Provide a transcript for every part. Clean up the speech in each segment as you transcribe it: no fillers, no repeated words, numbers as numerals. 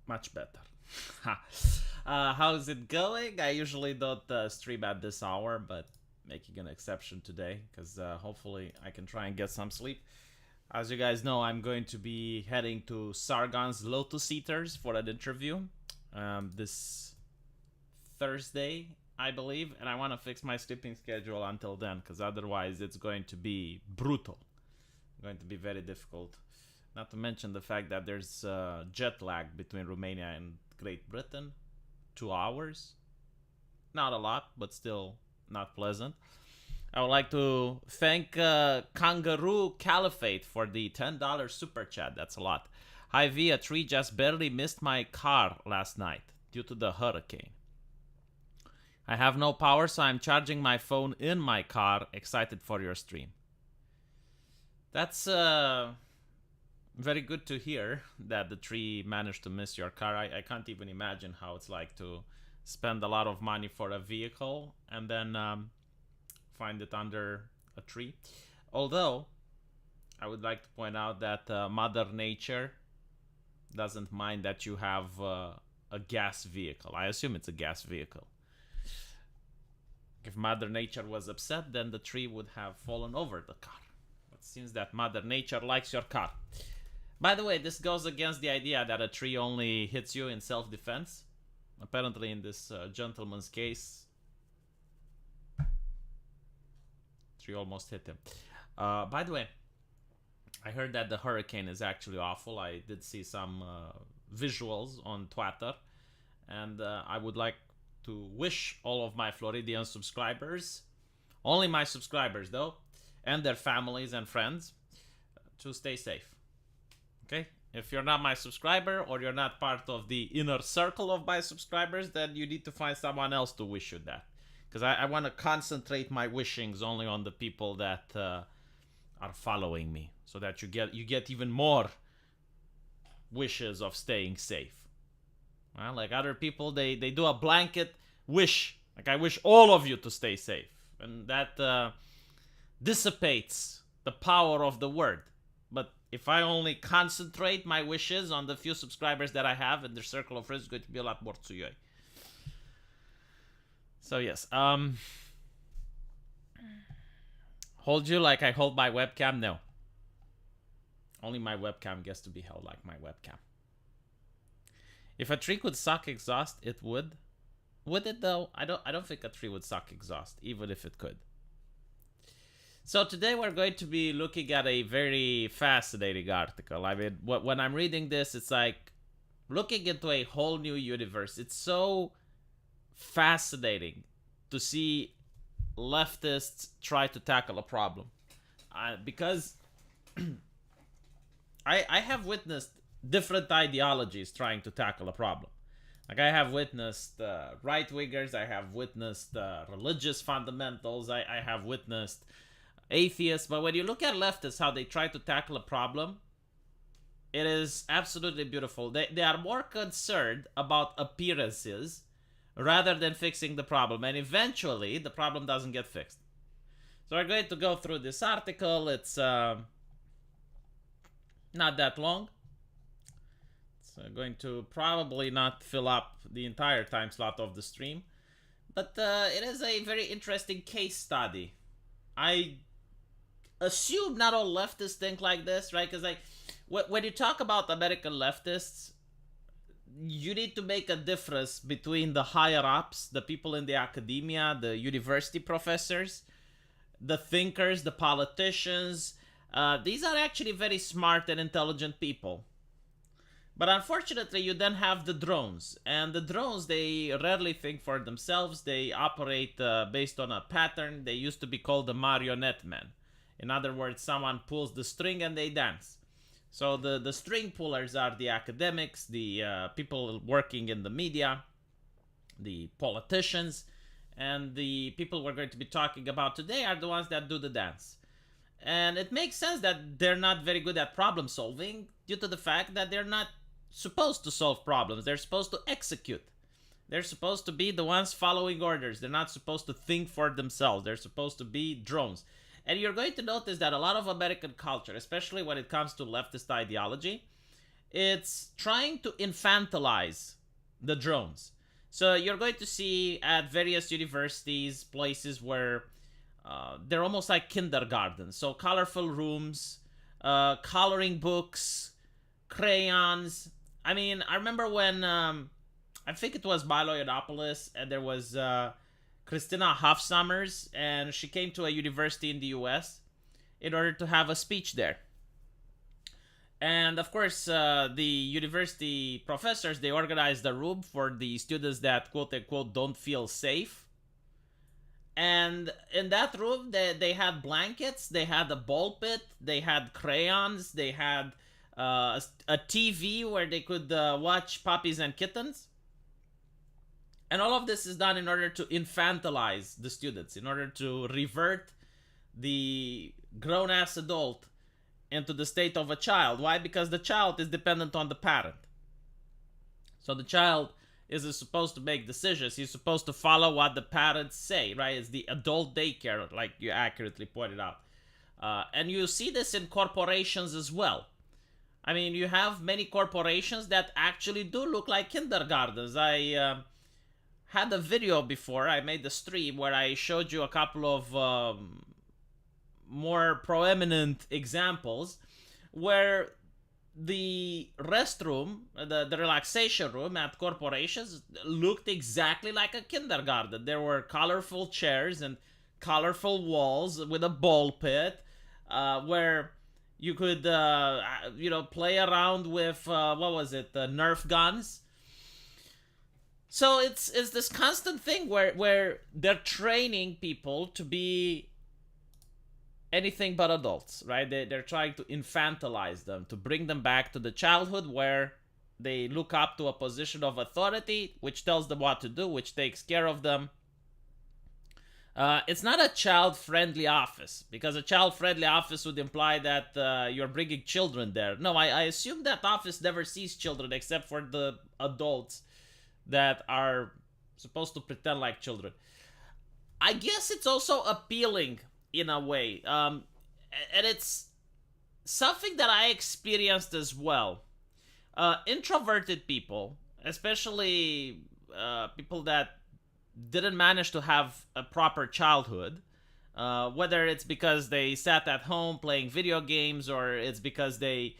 Much better. How's it going? I usually don't stream at this hour, but making an exception today because hopefully I can try and get some sleep. As you guys know, I'm going to be heading to Sargon's Lotus Eaters for an interview this Thursday, I believe, and I want to fix my sleeping schedule until then because otherwise it's going to be brutal. Going to be very difficult. Not to mention the fact that there's jet lag between Romania and Great Britain. 2 hours. Not a lot, but still not pleasant. I would like to thank Kangaroo Caliphate for the $10 super chat. That's a lot. Hi V, a tree just barely missed my car last night due to the hurricane. I have no power, so I'm charging my phone in my car. Excited for your stream. That's very good to hear that the tree managed to miss your car. I can't even imagine how it's like to spend a lot of money for a vehicle and then find it under a tree. Although, I would like to point out that Mother Nature doesn't mind that you have a gas vehicle. I assume it's a gas vehicle. If Mother Nature was upset, then the tree would have fallen over the car. But seems that Mother Nature likes your car. By the way, this goes against the idea that a tree only hits you in self-defense. Apparently, in this gentleman's case, tree almost hit him. By the way, I heard that the hurricane is actually awful. I did see some visuals on Twitter, and I would like to wish all of my Floridian subscribers, only my subscribers though, and their families and friends, to stay safe. Okay? If you're not my subscriber or you're not part of the inner circle of my subscribers, then you need to find someone else to wish you that. Because I want to concentrate my wishings only on the people that are following me, so that you get even more wishes of staying safe. Well, like other people, they do a blanket wish. Like, I wish all of you to stay safe. And that dissipates the power of the word. But if I only concentrate my wishes on the few subscribers that I have in the circle of friends, it's going to be a lot more tsuyoi. So yes, hold you like I hold my webcam? No. Only my webcam gets to be held like my webcam. If a tree could suck exhaust, it would. Would it though? I don't think a tree would suck exhaust, even if it could. So today we're going to be looking at a very fascinating article. I mean, when I'm reading this, it's like looking into a whole new universe. It's so fascinating to see leftists try to tackle a problem. Because I have witnessed different ideologies trying to tackle a problem. Like, I have witnessed right-wingers, I have witnessed religious fundamentals, I have witnessed atheists. But when you look at leftists, how they try to tackle a problem, it is absolutely beautiful. They are more concerned about appearances rather than fixing the problem. And eventually, the problem doesn't get fixed. So we're going to go through this article. It's not that long. It's going to probably not fill up the entire time slot of the stream. But it is a very interesting case study. I assume not all leftists think like this, right? Because like, when you talk about American leftists, you need to make a difference between the higher ups, the people in the academia, the university professors, the thinkers, the politicians. These are actually very smart and intelligent people. But unfortunately, you then have the drones. And the drones, they rarely think for themselves. They operate based on a pattern. They used to be called the marionette men. In other words, someone pulls the string and they dance. So the string pullers are the academics, the people working in the media, the politicians, and the people we're going to be talking about today are the ones that do the dance. And it makes sense that they're not very good at problem solving due to the fact that they're not supposed to solve problems. They're supposed to execute. They're supposed to be the ones following orders. They're not supposed to think for themselves. They're supposed to be drones. And you're going to notice that a lot of American culture, especially when it comes to leftist ideology, it's trying to infantilize the drones. So you're going to see at various universities places where they're almost like kindergartens. So colorful rooms, coloring books, crayons. I mean, I remember when I think it was Milo Yiannopoulos, and there was Christina Huff Summers, and she came to a university in the US in order to have a speech there. And of course, the university professors, they organized a room for the students that quote unquote don't feel safe. And in that room, they had blankets, they had a ball pit, they had crayons, they had a TV where they could watch Puppies and Kittens. And all of this is done in order to infantilize the students, in order to revert the grown-ass adult into the state of a child. Why? Because the child is dependent on the parent. So the child isn't supposed to make decisions. He's supposed to follow what the parents say, right? It's the adult daycare, like you accurately pointed out. And you see this in corporations as well. I mean, you have many corporations that actually do look like kindergartens. I had a video before, I made the stream where I showed you a couple of more prominent examples where the restroom, the relaxation room at corporations looked exactly like a kindergarten. There were colorful chairs and colorful walls with a ball pit where you could, play around with, Nerf guns. So it's this constant thing where they're training people to be anything but adults, right? They're trying to infantilize them, to bring them back to the childhood where they look up to a position of authority, which tells them what to do, which takes care of them. It's not a child-friendly office, because a child-friendly office would imply that you're bringing children there. No, I assume that office never sees children except for the adults that are supposed to pretend like children. I guess it's also appealing in a way. And it's something that I experienced as well. Introverted people, especially people that didn't manage to have a proper childhood, whether it's because they sat at home playing video games or it's because they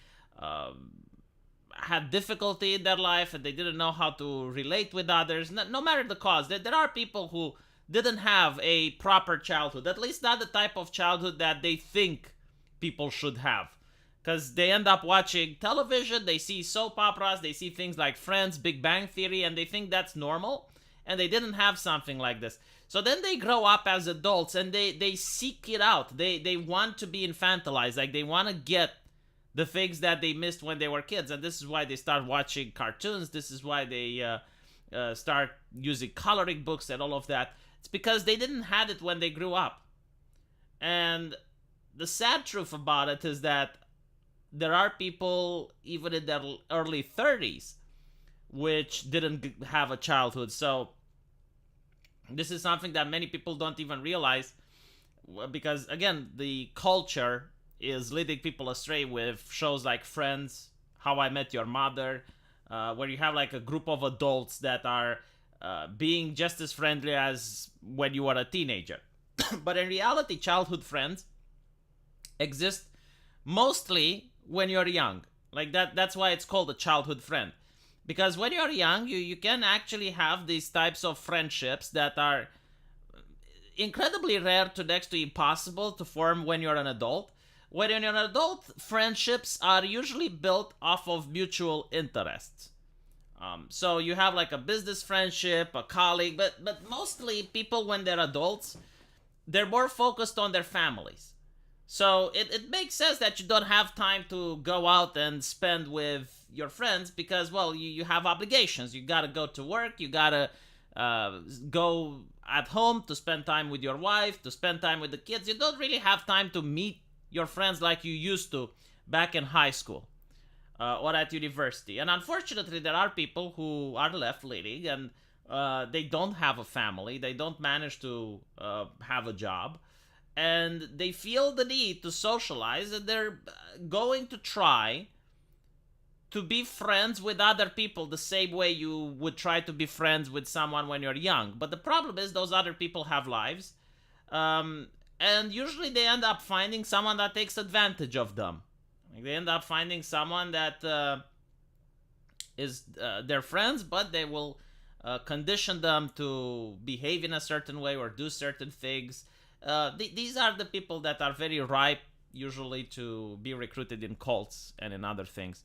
had difficulty in their life and they didn't know how to relate with others. No matter the cause, there are people who didn't have a proper childhood, at least not the type of childhood that they think people should have. Because they end up watching television, they see soap operas, they see things like Friends, Big Bang Theory, and they think that's normal, and they didn't have something like this. So then they grow up as adults and they seek it out. They want to be infantilized, like they want to get the things that they missed when they were kids. And this is why they start watching cartoons, this is why they start using coloring books and all of that. It's because they didn't have it when they grew up. And the sad truth about it is that there are people, even in their early 30s, which didn't have a childhood. So this is something that many people don't even realize, because, again, the culture is leading people astray with shows like Friends, How I Met Your Mother, where you have like a group of adults that are being just as friendly as when you were a teenager. But in reality, childhood friends exist mostly when you're young. Like that's why it's called a childhood friend. Because when you're young, you can actually have these types of friendships that are incredibly rare to next to impossible to form when you're an adult. When you're an adult, friendships are usually built off of mutual interests. So you have like a business friendship, a colleague, but mostly people, when they're adults, they're more focused on their families. So it makes sense that you don't have time to go out and spend with your friends because, well, you have obligations. You gotta go to work, you gotta go at home to spend time with your wife, to spend time with the kids. You don't really have time to meet your friends like you used to back in high school. Or at university. And unfortunately, there are people who are left-leaning and they don't have a family, they don't manage to have a job, and they feel the need to socialize, and they're going to try to be friends with other people the same way you would try to be friends with someone when you're young. But the problem is those other people have lives. And usually they end up finding someone that takes advantage of them. Like they end up finding someone that is their friends, but they will condition them to behave in a certain way or do certain things. These are the people that are very ripe, usually, to be recruited in cults and in other things.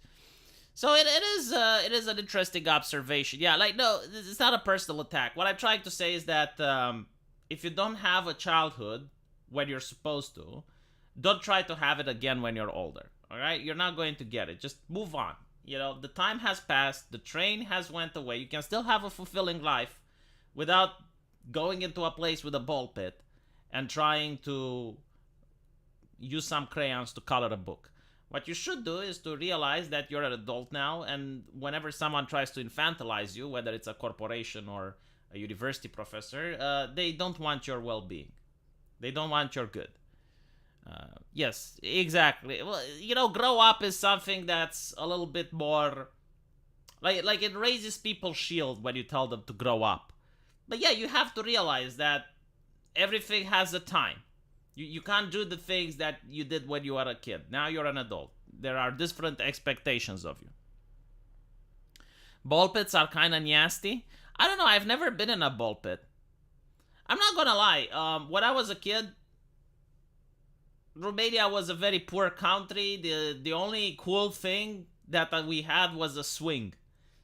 So it is an interesting observation. Yeah, like, no, it's not a personal attack. What I'm trying to say is that if you don't have a childhood when you're supposed to, don't try to have it again when you're older. All right, you're not going to get it. Just move on. You know, the time has passed. The train has went away. You can still have a fulfilling life without going into a place with a ball pit and trying to use some crayons to color a book. What you should do is to realize that you're an adult now, and whenever someone tries to infantilize you, whether it's a corporation or a university professor, they don't want your well-being. They don't want your good. Yes, exactly. Well, you know, grow up is something that's a little bit more like it raises people's shield when you tell them to grow up. But yeah, you have to realize that everything has a time. You can't do the things that you did when you were a kid. Now you're an adult. There are different expectations of you. Ball pits are kind of nasty. I don't know. I've never been in a ball pit. I'm not gonna lie. When I was a kid, Romania was a very poor country. The only cool thing that we had was a swing.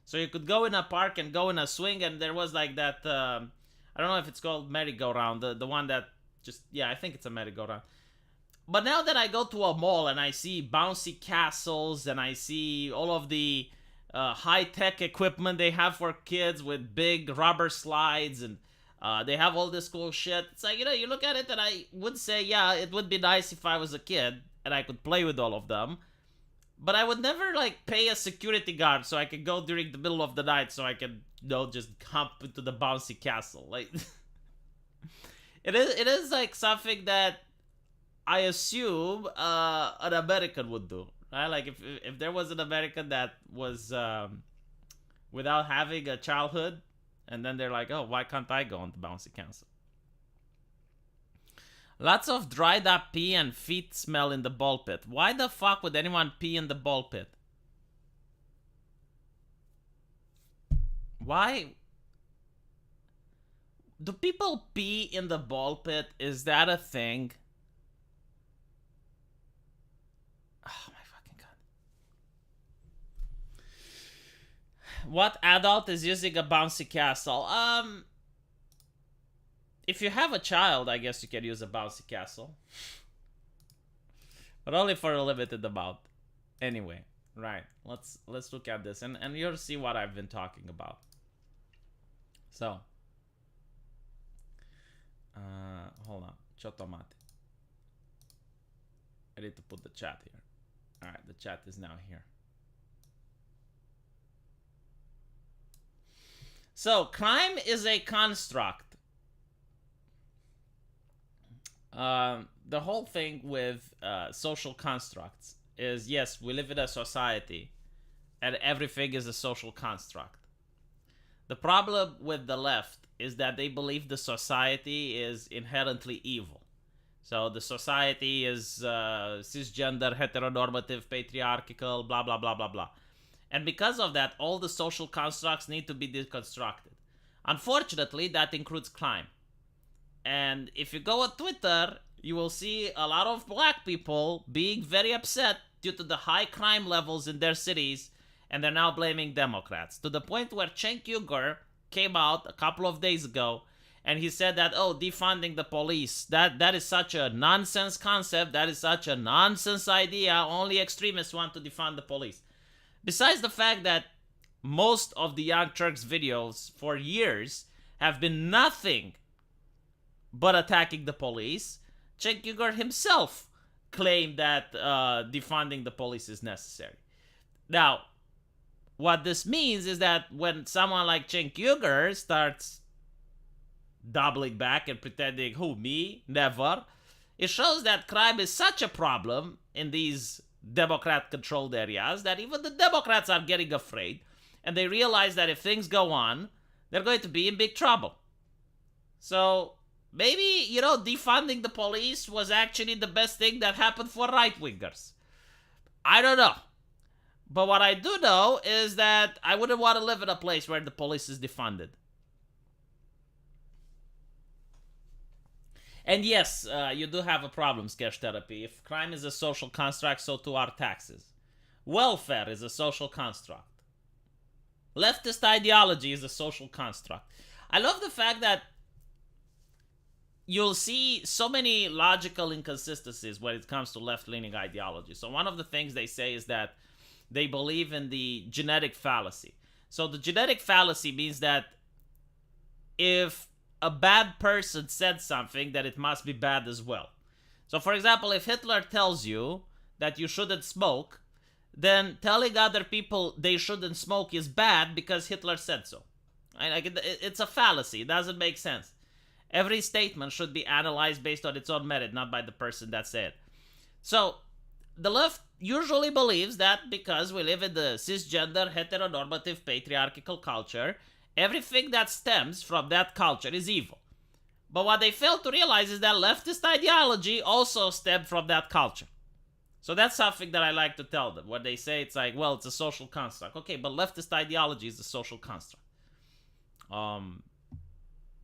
So you could go in a park and go in a swing, and there was like that, I don't know if it's called merry-go-round, the one that just, yeah, I think it's a merry-go-round. But now that I go to a mall and I see bouncy castles and I see all of the high-tech equipment they have for kids with big rubber slides, and they have all this cool shit. It's like, you know, you look at it and I would say, yeah, it would be nice if I was a kid and I could play with all of them. But I would never, like, pay a security guard so I could go during the middle of the night so I could, you know, just hop into the bouncy castle. Like, it is like something that I assume an American would do. Right? Like, if there was an American that was without having a childhood, and then they're like, oh, why can't I go on the bouncy castle? Lots of dried up pee and feet smell in the ball pit. Why the fuck would anyone pee in the ball pit? Why? Do people pee in the ball pit? Is that a thing? Oh my fucking god. What adult is using a bouncy castle? If you have a child, I guess you can use a bouncy castle. But only for a limited amount. Anyway, right. Let's look at this and you'll see what I've been talking about. So, hold on. Chotomate. I need to put the chat here. Alright, the chat is now here. So, crime is a construct. The whole thing with social constructs is, yes, we live in a society and everything is a social construct. The problem with the left is that they believe the society is inherently evil. So the society is cisgender, heteronormative, patriarchal, blah, blah, blah, blah, blah. And because of that, all the social constructs need to be deconstructed. Unfortunately, that includes crime. And if you go on Twitter, you will see a lot of black people being very upset due to the high crime levels in their cities, and they're now blaming Democrats. To the point where Cenk Uygur came out a couple of days ago, and he said that, oh, defunding the police, that is such a nonsense concept, that is such a nonsense idea, only extremists want to defund the police. Besides the fact that most of the Young Turks videos for years have been nothing but attacking the police, Cenk Uygur himself claimed that defunding the police is necessary. Now, what this means is that when someone like Cenk Uygur starts doubling back and pretending, who, me? Never. It shows that crime is such a problem in these Democrat-controlled areas that even the Democrats are getting afraid, and they realize that if things go on, they're going to be in big trouble. So maybe, defunding the police was actually the best thing that happened for right-wingers. I don't know. But what I do know is that I wouldn't want to live in a place where the police is defunded. And yes, you do have a problem, Sketch Therapy. If crime is a social construct, so too are taxes. Welfare is a social construct. Leftist ideology is a social construct. I love the fact that you'll see so many logical inconsistencies when it comes to left-leaning ideology. So one of the things they say is that they believe in the genetic fallacy. So the genetic fallacy means that if a bad person said something, that it must be bad as well. So for example, if Hitler tells you that you shouldn't smoke, then telling other people they shouldn't smoke is bad because Hitler said so. It's a fallacy. It doesn't make sense. Every statement should be analyzed based on its own merit, not by the person that said it. So the left usually believes that because we live in the cisgender, heteronormative, patriarchal culture, everything that stems from that culture is evil. But what they fail to realize is that leftist ideology also stemmed from that culture. So that's something that I like to tell them. When they say it's like, well, it's a social construct. Okay, but leftist ideology is a social construct.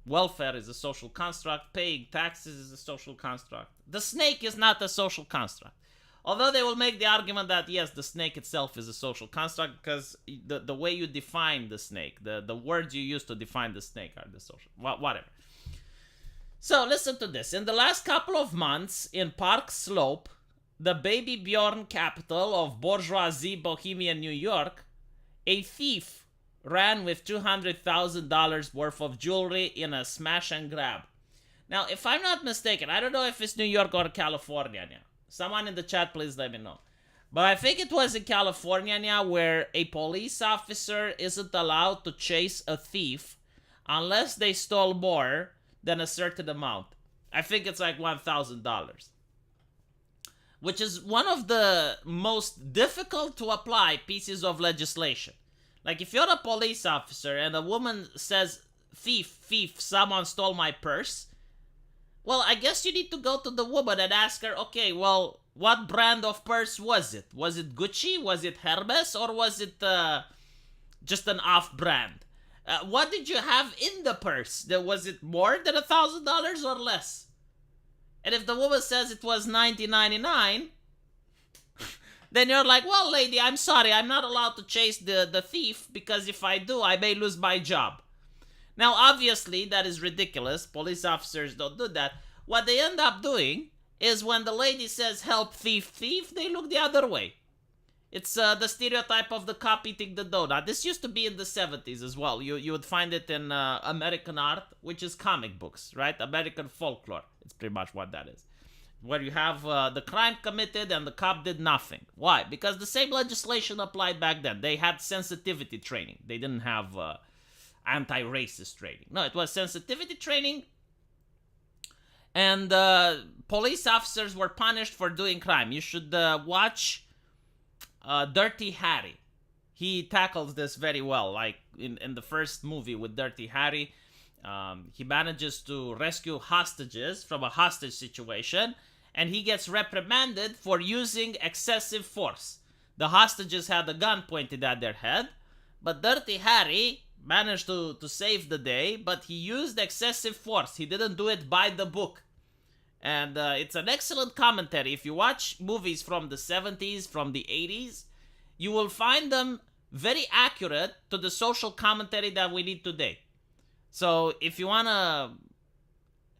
Welfare is a social construct. Paying taxes is a social construct. The snake is not a social construct. Although they will make the argument that, yes, the snake itself is a social construct because the way you define the snake, the words you use to define the snake are the social... whatever. So, listen to this. In the last couple of months, in Park Slope, the Baby Bjorn capital of bourgeoisie Bohemian New York, a thief ran with $200,000 worth of jewelry in a smash and grab. Now, if I'm not mistaken, I don't know if it's New York or California now. Someone in the chat, please let me know. But I think it was in California now where a police officer isn't allowed to chase a thief unless they stole more than a certain amount. I think it's like $1,000. Which is one of the most difficult to apply pieces of legislation. Like if you're a police officer and a woman says, thief, someone stole my purse. Well, I guess you need to go to the woman and ask her, okay, well, what brand of purse was it? Was it Gucci? Was it Hermes? Or was it just an off-brand? What did you have in the purse? Was it more than $1,000 or less? And if the woman says it was $19.99, then you're like, well, lady, I'm sorry. I'm not allowed to chase the thief because if I do, I may lose my job. Now, obviously, that is ridiculous. Police officers don't do that. What they end up doing is when the lady says, help, thief, they look the other way. It's the stereotype of the cop eating the donut. This used to be in the 70s as well. You would find it in American art, which is comic books, right? American folklore. It's pretty much what that is. Where you have the crime committed and the cop did nothing. Why? Because the same legislation applied back then. They had sensitivity training. They didn't have anti-racist training. No, it was sensitivity training. And police officers were punished for doing crime. You should watch Dirty Harry. He tackles this very well. Like in the first movie with Dirty Harry, he manages to rescue hostages from a hostage situation, and he gets reprimanded for using excessive force. The hostages had a gun pointed at their head, but Dirty Harry managed to save the day, but he used excessive force. He didn't do it by the book. And it's an excellent commentary. If you watch movies from the 70s, from the 80s, you will find them very accurate to the social commentary that we need today. So if you want to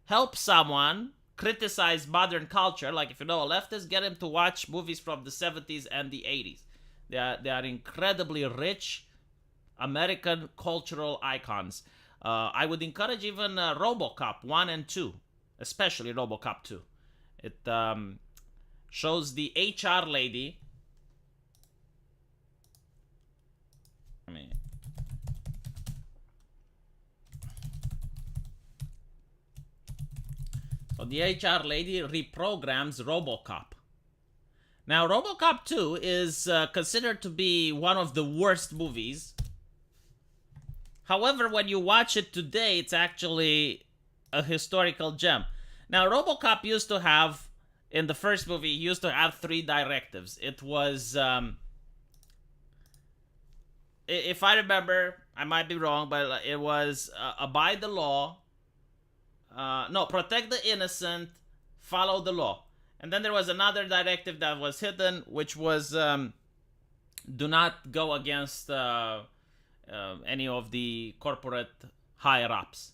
help someone criticize modern culture, like if you know a leftist, get him to watch movies from the 70s and the 80s. They are incredibly rich American cultural icons. I would encourage even RoboCop 1 and 2, especially RoboCop 2. It shows the HR lady. So the HR lady reprograms RoboCop. Now, RoboCop 2 is considered to be one of the worst movies. However, when you watch it today, it's actually a historical gem. Now, RoboCop used to have, in the first movie, he used to have 3 directives. It was, if I remember, I might be wrong, but it was abide the law, no, protect the innocent, follow the law. And then there was another directive that was hidden, which was do not go against any of the corporate higher-ups.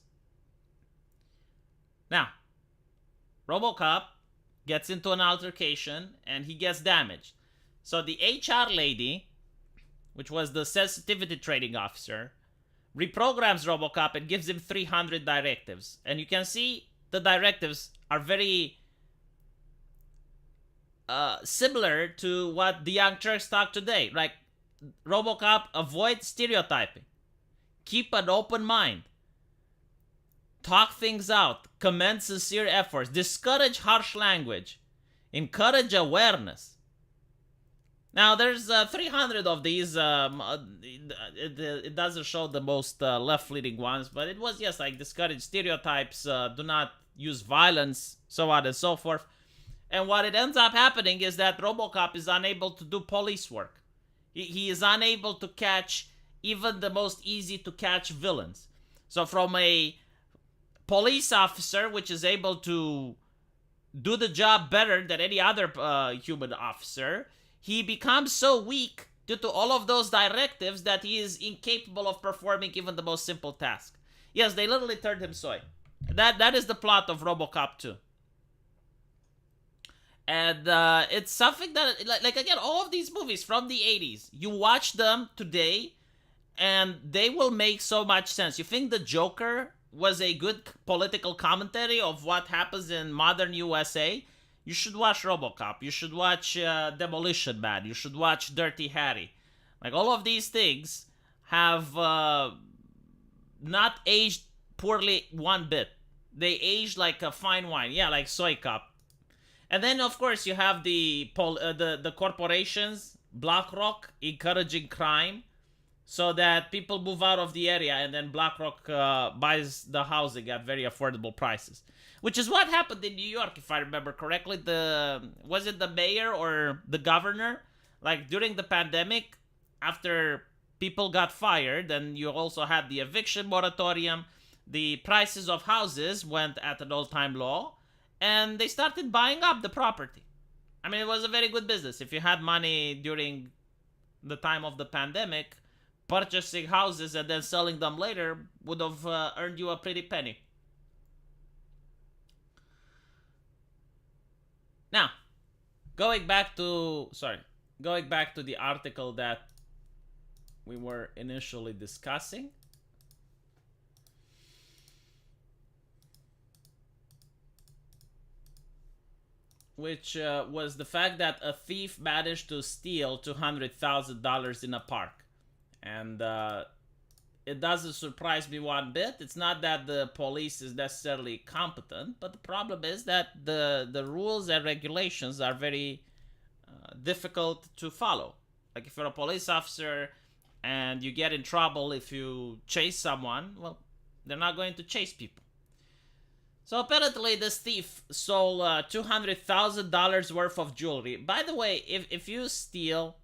Now, RoboCop gets into an altercation and he gets damaged. So the HR lady, which was the sensitivity training officer, reprograms RoboCop and gives him 300 directives. And you can see the directives are very similar to what the young Turks talk today. Like, RoboCop, avoid stereotyping. Keep an open mind. Talk things out. Commend sincere efforts. Discourage harsh language. Encourage awareness. Now, there's 300 of these. It doesn't show the most left-leaning ones, but it was, yes, like discourage stereotypes, do not use violence, so on and so forth. And what it ends up happening is that RoboCop is unable to do police work. He is unable to catch even the most easy-to-catch villains. So from a police officer, which is able to do the job better than any other human officer, he becomes so weak due to all of those directives that he is incapable of performing even the most simple task. Yes, they literally turned him soy. That is the plot of RoboCop 2. And it's something that, like again, all of these movies from the 80s, you watch them today, and they will make so much sense. You think The Joker was a good political commentary of what happens in modern USA? You should watch RoboCop. You should watch Demolition Man. You should watch Dirty Harry. Like, all of these things have not aged poorly one bit. They aged like a fine wine. Yeah, like Soy Cop. And then, of course, you have the corporations, BlackRock, encouraging crime so that people move out of the area, and then BlackRock buys the housing at very affordable prices. Which is what happened in New York, if I remember correctly. Was it the mayor or the governor? Like, during the pandemic, after people got fired, and you also had the eviction moratorium, the prices of houses went at an all-time low, and they started buying up the property. I mean, it was a very good business. If you had money during the time of the pandemic, purchasing houses and then selling them later would have earned you a pretty penny. Now, going back to the article that we were initially discussing. Which was the fact that a thief managed to steal $200,000 in a park. And it doesn't surprise me one bit. It's not that the police is necessarily competent, but the problem is that the rules and regulations are very difficult to follow. Like, if you're a police officer and you get in trouble if you chase someone, well, they're not going to chase people. So apparently this thief stole $200,000 worth of jewelry. By the way, if you steal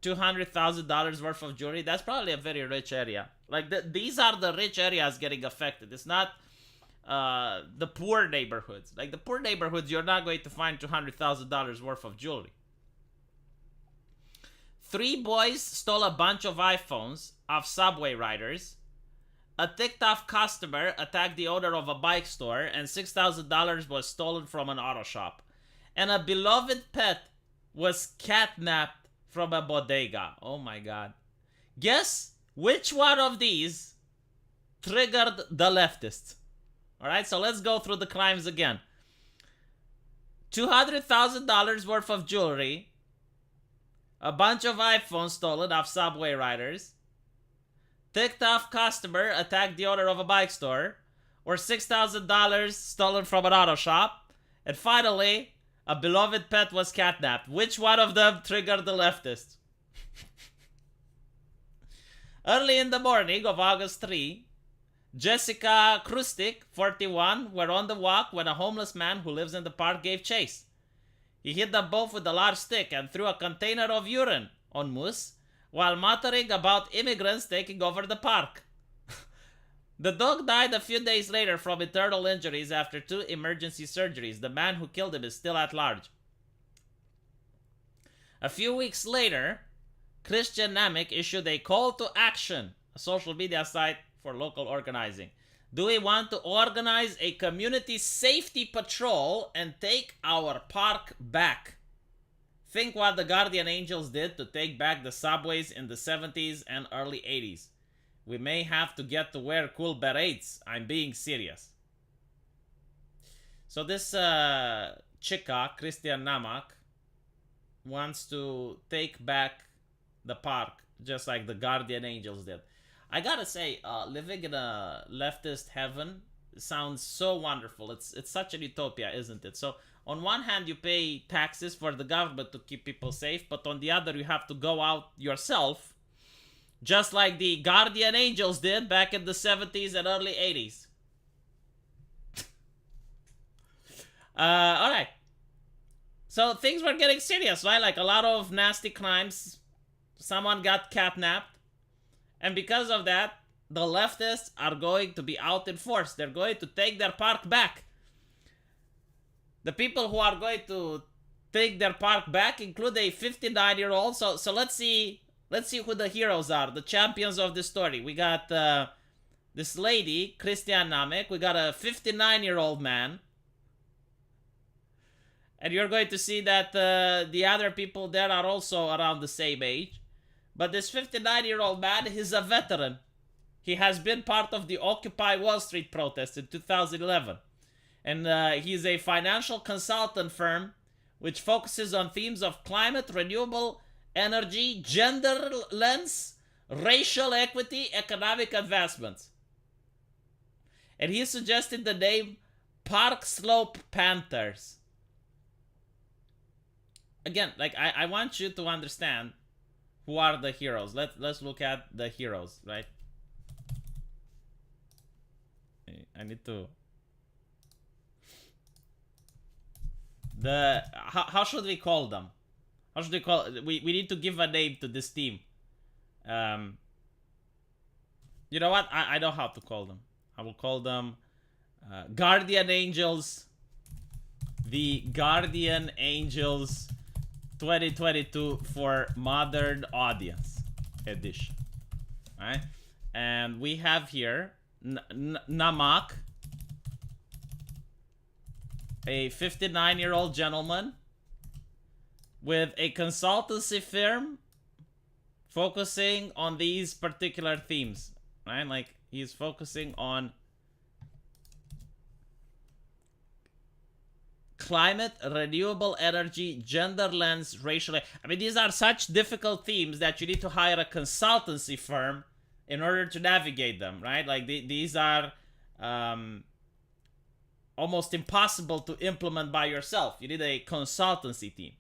$200,000 worth of jewelry, that's probably a very rich area. Like, these are the rich areas getting affected. It's not the poor neighborhoods. Like, the poor neighborhoods, you're not going to find $200,000 worth of jewelry. 3 boys stole a bunch of iPhones off subway riders. A ticked-off customer attacked the owner of a bike store, and $6,000 was stolen from an auto shop. And a beloved pet was catnapped from a bodega. Oh my god. Guess which one of these triggered the leftists? Alright, so let's go through the crimes again. $200,000 worth of jewelry. A bunch of iPhones stolen off subway riders. Ticked-off customer attacked the owner of a bike store, or $6,000 stolen from an auto shop, and finally, a beloved pet was catnapped. Which one of them triggered the leftists? Early in the morning of August 3, Jessica Krustik, 41, were on the walk when a homeless man who lives in the park gave chase. He hit them both with a large stick and threw a container of urine on Moose while muttering about immigrants taking over the park. The dog died a few days later from internal injuries after 2 emergency surgeries. The man who killed him is still at large. A few weeks later, Christian Namek issued a call to action, a social media site for local organizing. Do we want to organize a community safety patrol and take our park back? Think what the Guardian Angels did to take back the subways in the 70s and early 80s. We may have to get to wear cool berets. I'm being serious. So this chica, Christian Namak, wants to take back the park just like the Guardian Angels did. I gotta say, living in a leftist heaven sounds so wonderful. It's such an utopia, isn't it? So on one hand, you pay taxes for the government to keep people safe, but on the other, you have to go out yourself, just like the Guardian Angels did back in the 70s and early 80s. Alright. So things were getting serious, right? Like a lot of nasty crimes. Someone got catnapped. And because of that, the leftists are going to be out in force. They're going to take their park back. The people who are going to take their park back include a 59-year-old. So let's see who the heroes are, the champions of this story. We got this lady, Christian Namek. We got a 59-year-old man. And you're going to see that the other people there are also around the same age. But this 59-year-old man, he's a veteran. He has been part of the Occupy Wall Street protests in 2011. And he's a financial consultant firm which focuses on themes of climate, renewable energy, gender lens, racial equity, economic advancements. And he suggested the name Park Slope Panthers. Again, like I want you to understand who are the heroes. Let's look at the heroes, right? I need to. How should we call them? How should we call? We need to give a name to this team. You know what? I know how to call them. I will call them Guardian Angels. The Guardian Angels 2022 for Modern Audience Edition. Alright? And we have here Namak, a 59-year-old gentleman with a consultancy firm focusing on these particular themes. Right? Like, he's focusing on climate, renewable energy, gender lens, racial... I mean, these are such difficult themes that you need to hire a consultancy firm in order to navigate them, right? Like, these are almost impossible to implement by yourself. You need a consultancy team.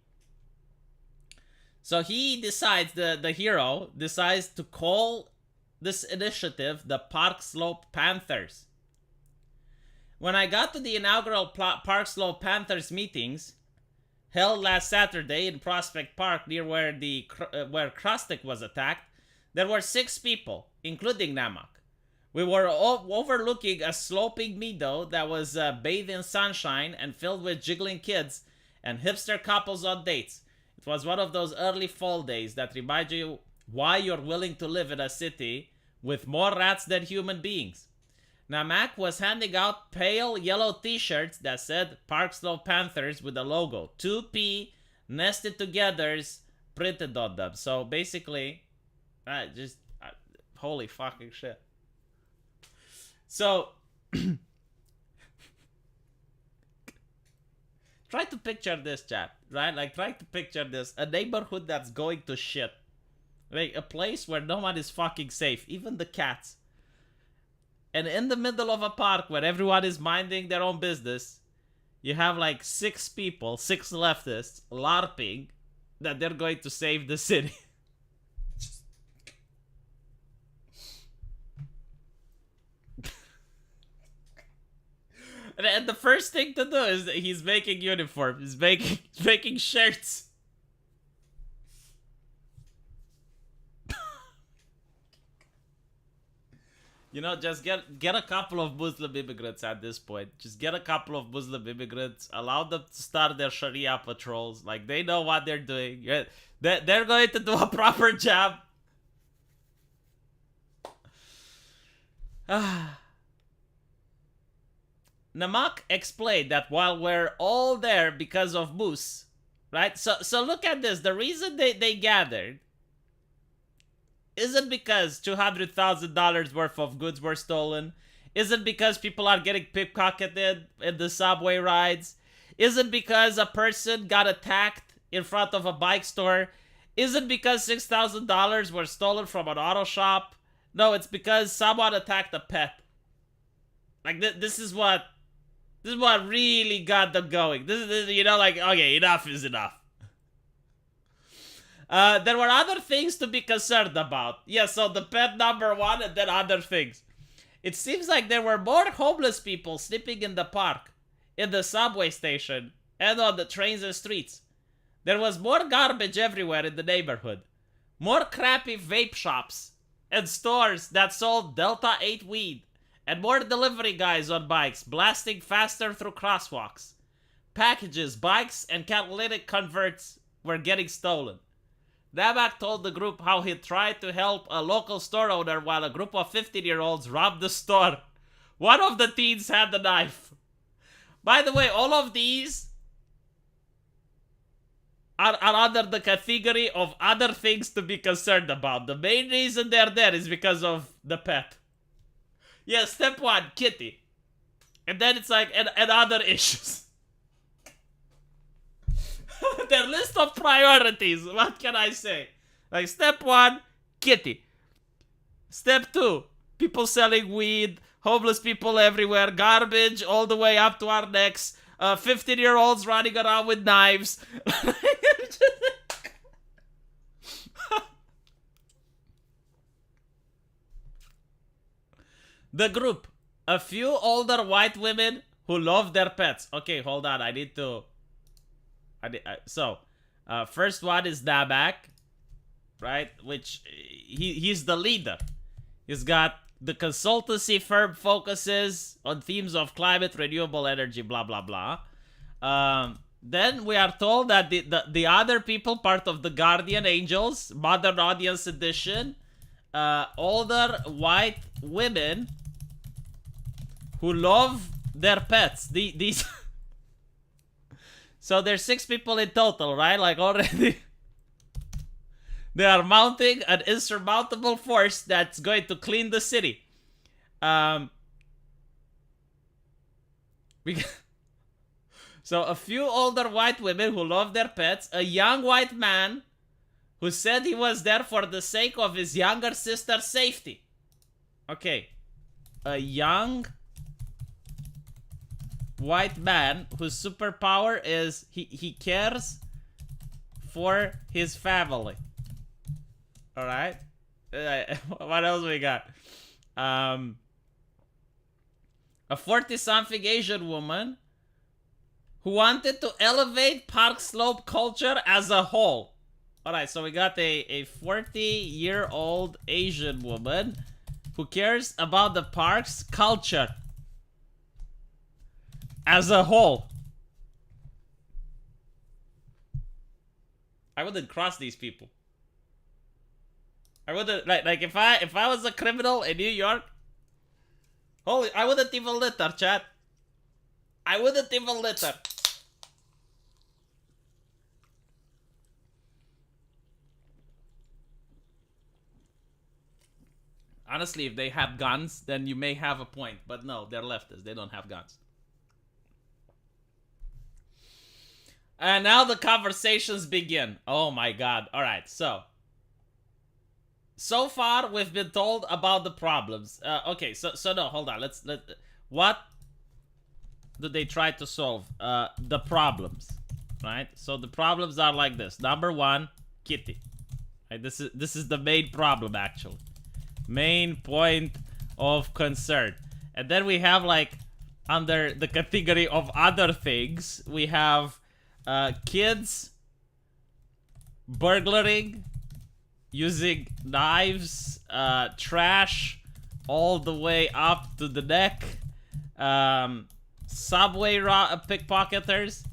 So he decides, the hero decides to call this initiative the Park Slope Panthers. When I got to the inaugural Park Slope Panthers meetings, held last Saturday in Prospect Park near where Krustik was attacked, there were 6 people, including Namak. We were overlooking a sloping meadow that was bathed in sunshine and filled with jiggling kids and hipster couples on dates. It was one of those early fall days that remind you why you're willing to live in a city with more rats than human beings. Namak was handing out pale yellow t-shirts that said Park Slope Panthers with a logo. 2P nested togethers printed on them. So basically, holy fucking shit. So, try to picture this, chat, right? Like, try to picture this. A neighborhood that's going to shit. Like, a place where no one is fucking safe, even the cats. And in the middle of a park where everyone is minding their own business, you have like 6 people, 6 leftists, LARPing that they're going to save the city. And the first thing to do is that he's making uniforms. He's making shirts. You know, just get a couple of Muslim immigrants at this point. Just get a couple of Muslim immigrants. Allow them to start their Sharia patrols. Like, they know what they're doing. They're going to do a proper job. Namak explained that while we're all there because of Moose, right? So look at this. The reason they gathered isn't because $200,000 worth of goods were stolen. Isn't because people are getting pickpocketed in the subway rides. Isn't because a person got attacked in front of a bike store. Isn't because $6,000 were stolen from an auto shop. No, it's because someone attacked a pet. Like, this is what really got them going. This is, you know, like, okay, enough is enough. There were other things to be concerned about. Yeah, so the pet number 1 and then other things. It seems like there were more homeless people sleeping in the park, in the subway station, and on the trains and streets. There was more garbage everywhere in the neighborhood. More crappy vape shops and stores that sold Delta 8 weed. And more delivery guys on bikes blasting faster through crosswalks. Packages, bikes, and catalytic converts were getting stolen. Namak told the group how he tried to help a local store owner while a group of 15-year-olds robbed the store. One of the teens had the knife. By the way, all of these are under the category of other things to be concerned about. The main reason they're there is because of the pet. Yeah, step 1, kitty. And then it's like, and other issues. Their list of priorities, what can I say? Like, step 1, kitty. Step 2, people selling weed, homeless people everywhere, garbage all the way up to our necks, 15-year-olds running around with knives. The group, a few older white women who love their pets. Okay, hold on, I need to... first one is Namak, right? Which, he's the leader. He's got the consultancy firm focuses on themes of climate, renewable energy, blah, blah, blah. Then we are told that the other people, part of the Guardian Angels, Modern Audience Edition, older white women who love their pets. These so there's 6 people in total, right? Like, already they are mounting an insurmountable force that's going to clean the city. So a few older white women who love their pets, a young white man who said he was there for the sake of his younger sister's safety. Okay. A young white man whose superpower is he cares for his family. Alright? What else we got? A 40-something Asian woman who wanted to elevate Park Slope culture as a whole. Alright, so we got a 40-year-old Asian woman who cares about the park's culture as a whole. I wouldn't cross these people. I wouldn't, like if I was a criminal in New York, holy, I wouldn't even litter, chat. I wouldn't even litter. Honestly, if they had guns, then you may have a point. But no, they're leftists. They don't have guns. And now the conversations begin. Oh my god. Alright, so far we've been told about the problems. Okay, so no, hold on. What do they try to solve? The problems, right? So the problems are like this. Number one, Kitty. Right? This is the main problem, actually. Main point of concern. And then we have, like, under the category of other things, we have kids burglaring, using knives, trash all the way up to the neck, subway pickpocketers,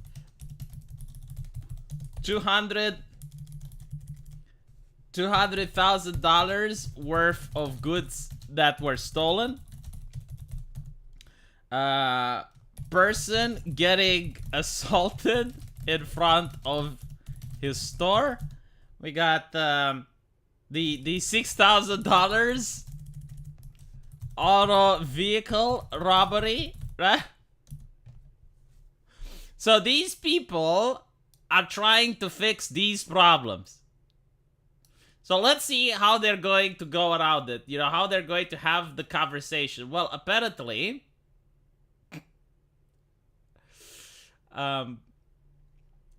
$200,000 worth of goods that were stolen, person getting assaulted in front of his store. We got the $6,000 auto vehicle robbery, right? So these people are trying to fix these problems. So let's see how they're going to go around it. You know, how they're going to have the conversation. Well, apparently, let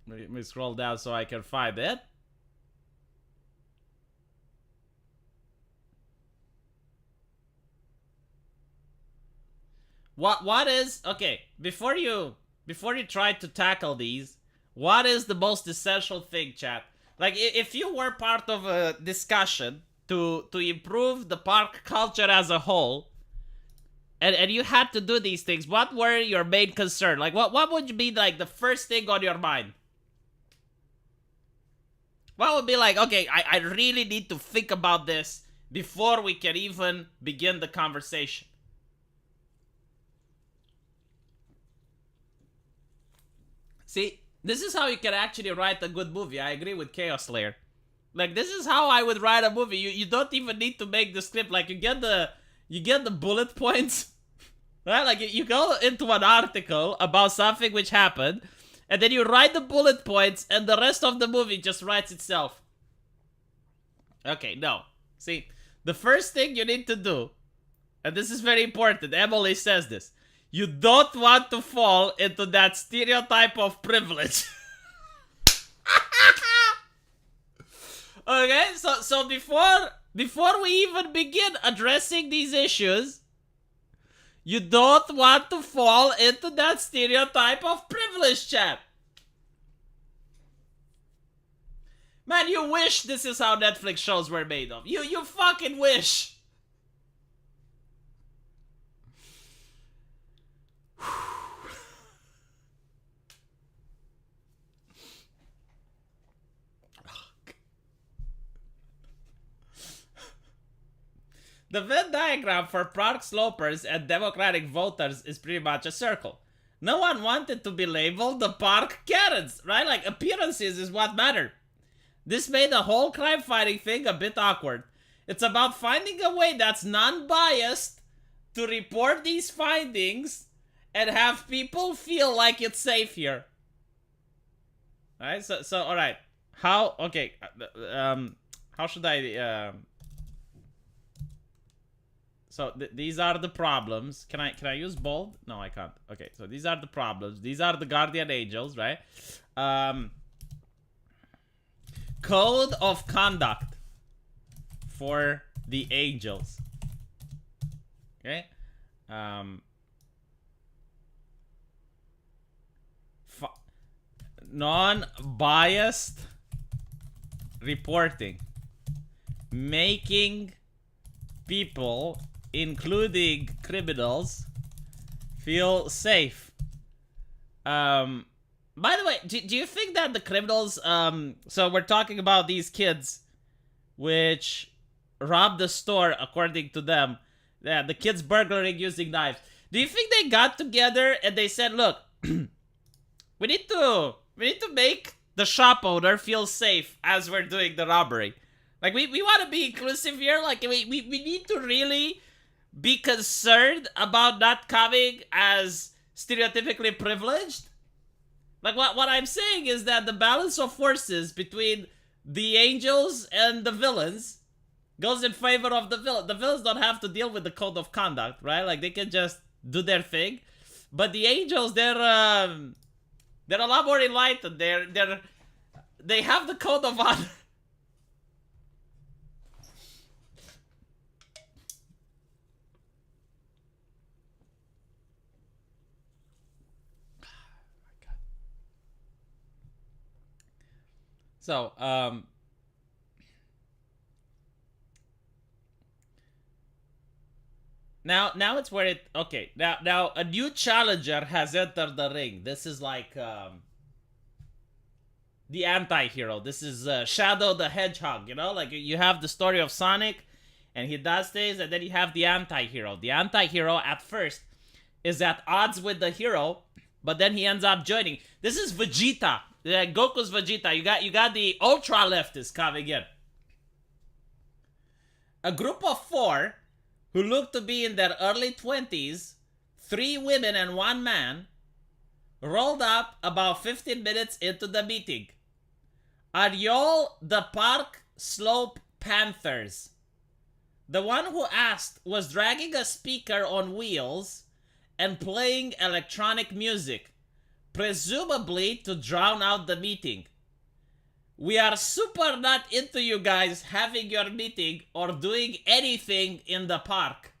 me scroll down so I can find it. What is, okay, before you try to tackle these, what is the most essential thing, chat? Like, if you were part of a discussion to improve the park culture as a whole, and you had to do these things, what were your main concern? Like, what would be, like, the first thing on your mind? What would be like, okay, I really need to think about this before we can even begin the conversation? See, this is how you can actually write a good movie. I agree with Chaos Slayer. Like, this is how I would write a movie. You don't even need to make the script. Like, you get the bullet points, right? Like, you go into an article about something which happened, and then you write the bullet points, and the rest of the movie just writes itself. Okay, no. See, the first thing you need to do, and this is very important, Emily says this, you don't want to fall into that stereotype of privilege. Okay, so before we even begin addressing these issues, you don't want to fall into that stereotype of privilege, chat. Man, you wish this is how Netflix shows were made of. You fucking wish. The Venn diagram for park slopers and Democratic voters is pretty much a circle. No one wanted to be labeled the park Karens, right? Like, appearances is what matter. This made the whole crime fighting thing a bit awkward. It's about finding a way that's non-biased to report these findings and have people feel like it's safe here. Alright, so alright. How, okay, how should I, so these are the problems. Can I use bold? No, I can't. Okay, so these are the problems. These are the guardian angels, right? Code of conduct for the angels. Okay? Non-biased reporting. Making people, including criminals, feel safe. By the way, do you think that the criminals, so we're talking about these kids which robbed the store, according to them, yeah, the kids burglaring using knives. Do you think they got together and they said, look, we need to make the shop owner feel safe as we're doing the robbery. Like, we want to be inclusive here. Like, we need to really be concerned about not coming as stereotypically privileged. Like, what I'm saying is that the balance of forces between the angels and the villains goes in favor of the villain. The villains don't have to deal with the code of conduct, right? Like, they can just do their thing. But the angels, they're a lot more enlightened. They have the code of honor. So, now it's where it, okay, now a new challenger has entered the ring. This is like, the anti-hero. This is, Shadow the Hedgehog, you know? Like, you have the story of Sonic, and he does things, and then you have the anti-hero. The anti-hero, at first, is at odds with the hero, but then he ends up joining. This is Vegeta. Goku's Vegeta. You got the ultra leftists coming in. A group of 4 who look to be in their early 20s, 3 women and 1 man, rolled up about 15 minutes into the meeting. Are y'all the Park Slope Panthers? The one who asked was dragging a speaker on wheels and playing electronic music, presumably to drown out the meeting. We are super not into you guys having your meeting or doing anything in the park.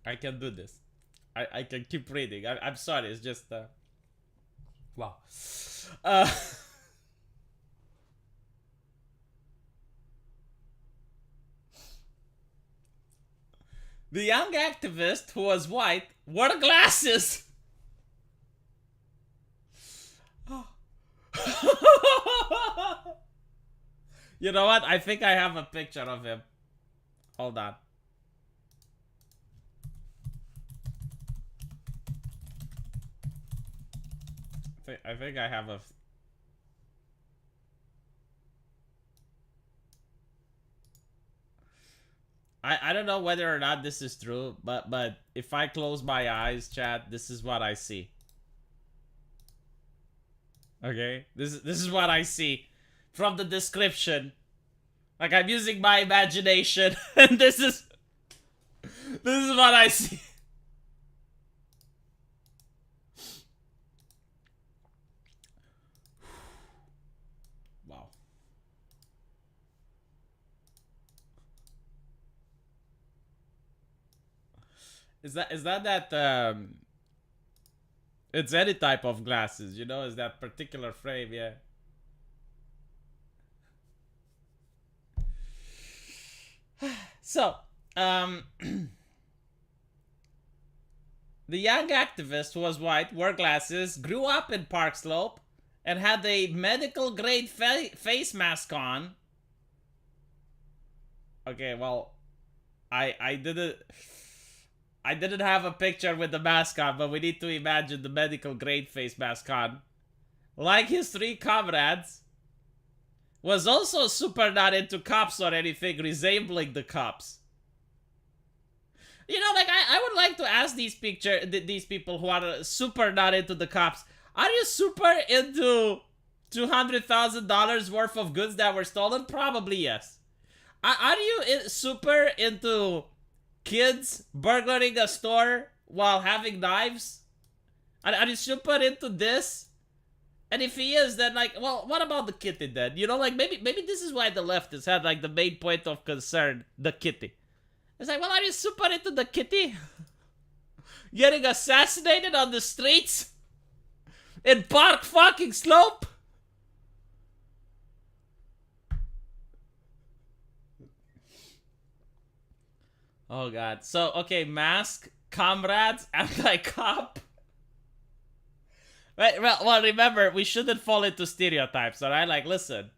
I can do this. I can keep reading. I'm sorry, it's just, wow. The young activist, who was white, wore glasses. You know what? I think I have a picture of him. Hold on. I think I have a... I don't know whether or not this is true, but if I close my eyes, chat, this is what I see. Okay? This is what I see from the description. Like, I'm using my imagination, and this is what I see. Wow. Is that it's any type of glasses, you know? Is that particular frame, yeah. So, the young activist, who was white, wore glasses, grew up in Park Slope, and had a medical grade face mask on. Okay, well, I didn't have a picture with the mask on, but we need to imagine the medical grade face mask on. Like his 3 comrades, was also super not into cops or anything resembling the cops. You know, like, I would like to ask these people who are super not into the cops, are you super into $200,000 worth of goods that were stolen? Probably yes. Are you super into kids burglaring a store while having knives? Are you super into this? And if he is, then, like, well, what about the kitty then? You know, like, maybe this is why the leftists had, like, the main point of concern, the kitty. It's like, well, are you super into the kitty? Getting assassinated on the streets? In Park fucking Slope? Oh god. So, okay, mask, comrades, anti-cop. Right, well, remember, we shouldn't fall into stereotypes, alright? Like, listen,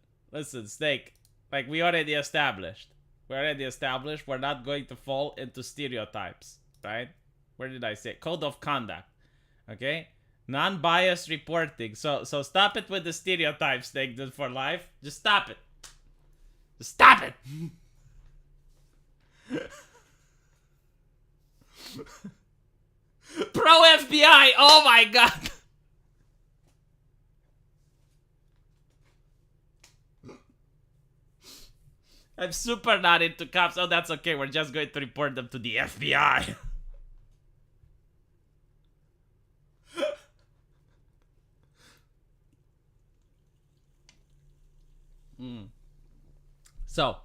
Snake. Like, we already established. We're not going to fall into stereotypes, right? Where did I say? Code of conduct, okay? Non-biased reporting. So stop it with the stereotypes, Snake, for life. Just stop it. Just stop it! Pro FBI! Oh my god! I'm super not into cops. Oh, that's okay. We're just going to report them to the FBI. So,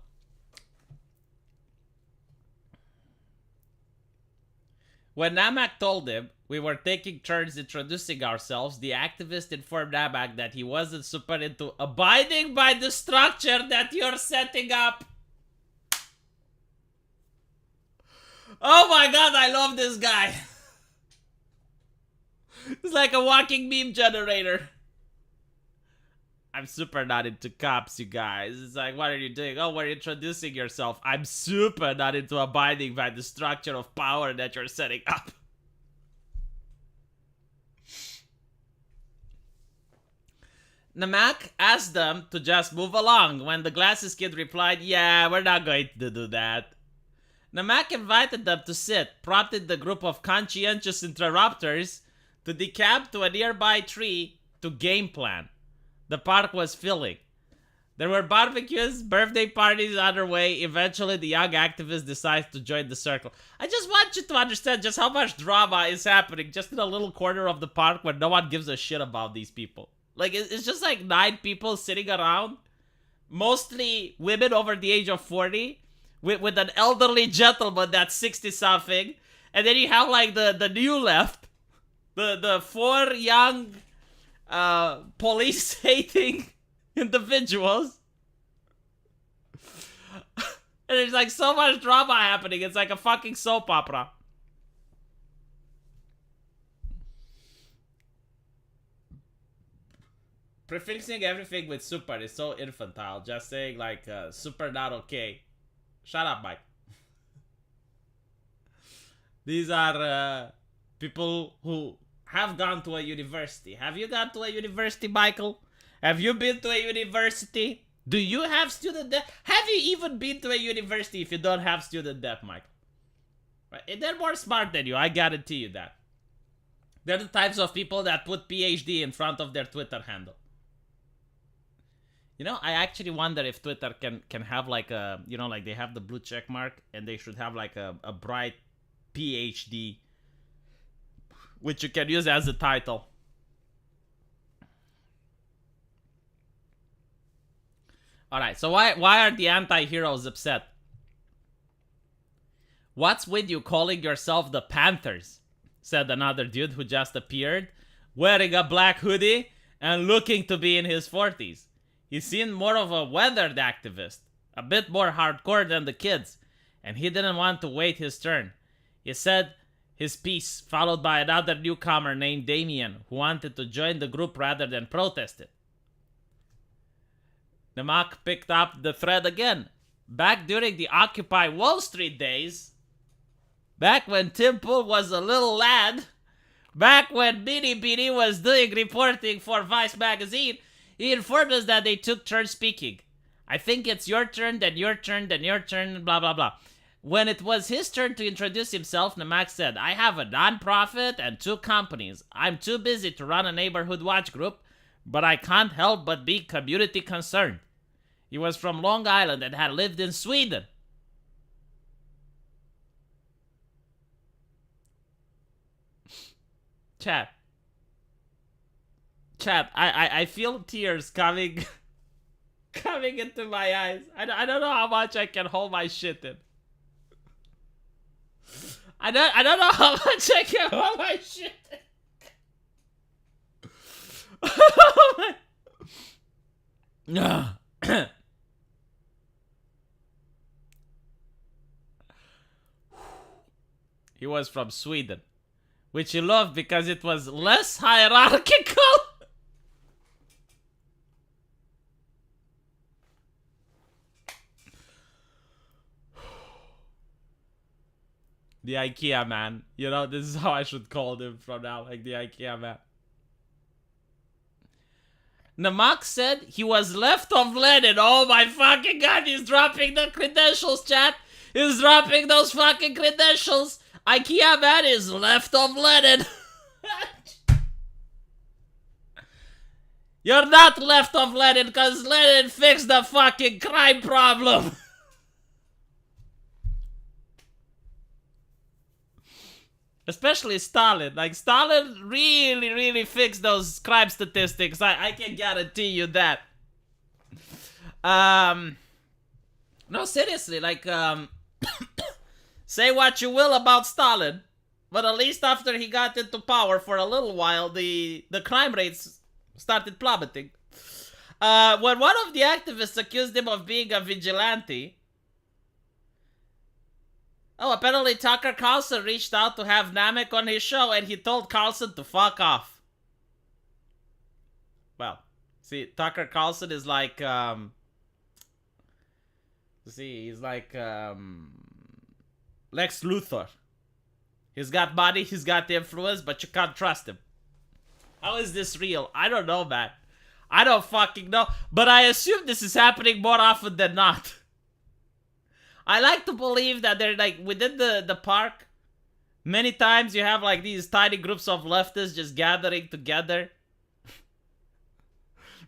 when Namak told him we were taking turns introducing ourselves, the activist informed Namak that he wasn't super into abiding by the structure that you're setting up. Oh my god, I love this guy. It's like a walking meme generator. I'm super not into cops, you guys. It's like, what are you doing? Oh, we're introducing yourself. I'm super not into abiding by the structure of power that you're setting up. Namak asked them to just move along when the glasses kid replied, yeah, we're not going to do that. Namak invited them to sit, prompted the group of conscientious interrupters to decamp to a nearby tree to game plan. The park was filling. There were barbecues, birthday parties underway. Eventually, the young activist decides to join the circle. I just want you to understand just how much drama is happening just in a little corner of the park where no one gives a shit about these people. Like, it's just like 9 people sitting around, mostly women over the age of 40, with an elderly gentleman that's 60-something, and then you have like the new left, the 4 young police-hating individuals. And there's like so much drama happening. It's like a fucking soap opera. Prefixing everything with super is so infantile. Just saying like super not okay. Shut up, Mike. These are people who have gone to a university. Have you gone to a university, Michael? Have you been to a university? Do you have student debt? Have you even been to a university if you don't have student debt, Michael? Right? They're more smart than you, I guarantee you that. They're the types of people that put PhD in front of their Twitter handle. You know, I actually wonder if Twitter can have like a, you know, like they have the blue check mark and they should have like a bright PhD, which you can use as a title. Alright, so why are the anti-heroes upset? What's with you calling yourself the Panthers? Said another dude who just appeared, wearing a black hoodie and looking to be in his 40s. He seemed more of a weathered activist, a bit more hardcore than the kids, and he didn't want to wait his turn. He said his piece, followed by another newcomer named Damien, who wanted to join the group rather than protest it. Namak picked up the thread again. Back during the Occupy Wall Street days, back when Tim Pool was a little lad, back when Beanie was doing reporting for Vice magazine, he informed us that they took turns speaking. I think it's your turn, then your turn, then your turn, blah blah blah. When it was his turn to introduce himself, Namak said, I have a non-profit and 2 companies. I'm too busy to run a neighborhood watch group, but I can't help but be community concerned. He was from Long Island and had lived in Sweden. Chat, I feel tears coming into my eyes. I don't know how much I can hold my shit in. I don't know how much I can hold my shit in. He was from Sweden, which he loved because it was less hierarchical. The IKEA man. You know, this is how I should call him from now, like the IKEA man. Namak said he was left of Lenin. Oh my fucking god, he's dropping the credentials, chat. He's dropping those fucking credentials. IKEA man is left of Lenin. You're not left of Lenin because Lenin fixed the fucking crime problem. Especially Stalin. Like, Stalin really, really fixed those crime statistics. I can guarantee you that. No, seriously, like, say what you will about Stalin, but at least after he got into power for a little while, the crime rates started plummeting. When one of the activists accused him of being a vigilante, apparently Tucker Carlson reached out to have Namek on his show, and he told Carlson to fuck off. Well, see, Tucker Carlson is like, he's like, Lex Luthor. He's got body, he's got the influence, but you can't trust him. How is this real? I don't know, man. I don't fucking know. But I assume this is happening more often than not. I like to believe that they're like within the park. Many times you have like these tiny groups of leftists just gathering together.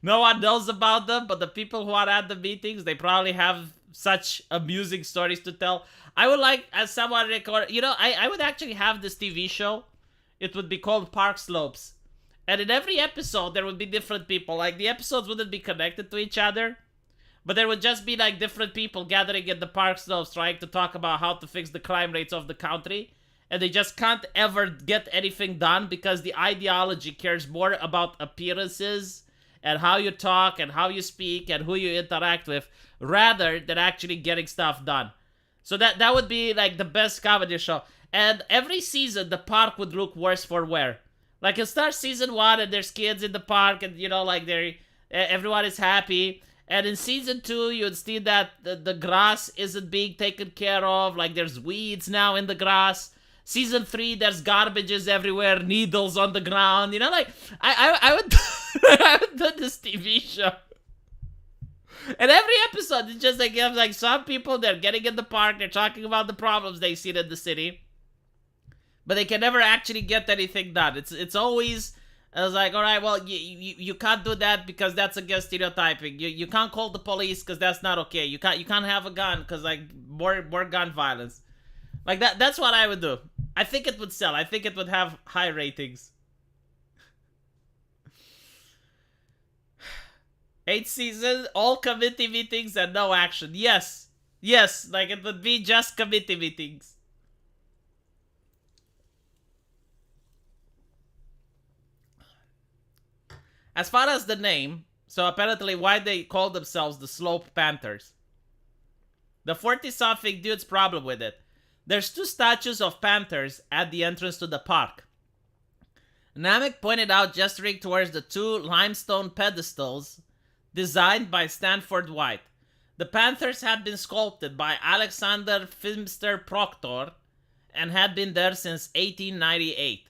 No one knows about them, but the people who are at the meetings, they probably have such amusing stories to tell. I would like, as someone record, I would actually have this TV show. It would be called Park Slopes. And in every episode, there would be different people. Like, the episodes wouldn't be connected to each other. But there would just be, like, different people gathering at the Park Slopes trying to talk about how to fix the crime rates of the country. And they just can't ever get anything done because the ideology cares more about appearances and how you talk and how you speak and who you interact with rather than actually getting stuff done. So that would be, like, the best comedy show. And every season, the park would look worse for wear. Like, it starts season 1 and there's kids in the park and, like, everyone is happy. And in season 2, you'd see that the grass isn't being taken care of. Like, there's weeds now in the grass. Season 3, there's garbages everywhere, needles on the ground. Like, I would I would do this TV show. And every episode, it's just like, you have, like, some people, they're getting in the park, they're talking about the problems they see in the city. But they can never actually get anything done. It's always, I was like, all right, well, you can't do that because that's against stereotyping. You can't call the police because that's not okay. You can't have a gun because, like, more gun violence. Like, that's what I would do. I think it would sell. I think it would have high ratings. 8 seasons, all committee meetings and no action. Yes, like, it would be just committee meetings. As far as the name, so apparently why they call themselves the Slope Panthers. The 40-something dude's problem with it. There's 2 statues of panthers at the entrance to the park. Namek pointed out, gesturing towards the 2 limestone pedestals designed by Stanford White. The panthers had been sculpted by Alexander Filmster Proctor and had been there since 1898.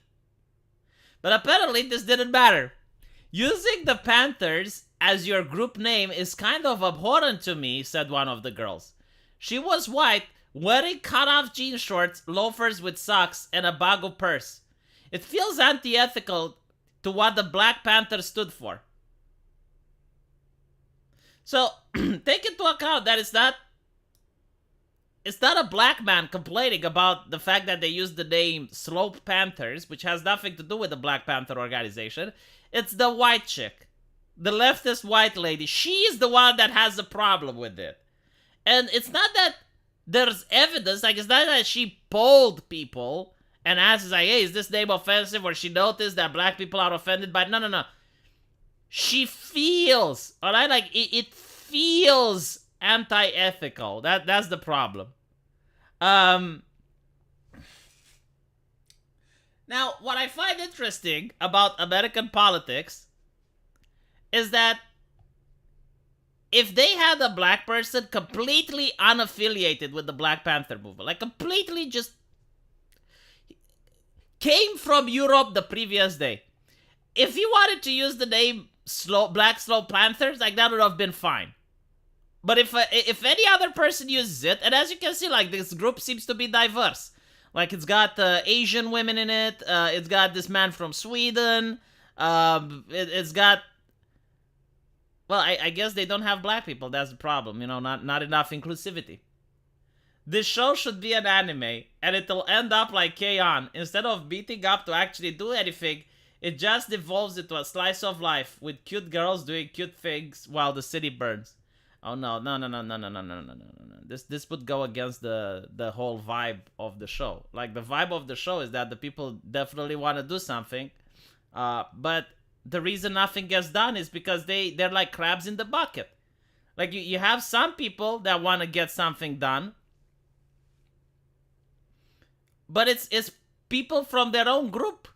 But apparently this didn't matter. Using the Panthers as your group name is kind of abhorrent to me, said one of the girls. She was white, wearing cut-off jean shorts, loafers with socks, and a bago purse. It feels anti-ethical to what the Black Panther stood for. So, take into account that it's not a black man complaining about the fact that they use the name Slope Panthers, which has nothing to do with the Black Panther organization. It's the white chick. The leftist white lady. She's the one that has a problem with it. And it's not that there's evidence. Like, it's not that she polled people and asked, like, hey, is this name offensive? Or she noticed that black people are offended by it. No. She feels, alright? Like, it feels anti-ethical. That's the problem. Now, what I find interesting about American politics is that if they had a black person completely unaffiliated with the Black Panther movement, like completely just came from Europe the previous day, if he wanted to use the name Black Slope Panthers, like that would have been fine. But if any other person uses it, and as you can see, like this group seems to be diverse. Like, it's got Asian women in it. It's got this man from Sweden. It's got Well, I guess they don't have black people. That's the problem. You know, not enough inclusivity. This show should be an anime, and it'll end up like K-On! Instead of beating up to actually do anything, it just devolves into a slice of life with cute girls doing cute things while the city burns. Oh no. This would go against the whole vibe of the show. Like, the vibe of the show is that the people definitely want to do something, but the reason nothing gets done is because they're like crabs in the bucket. Like, you have some people that want to get something done, but it's people from their own group,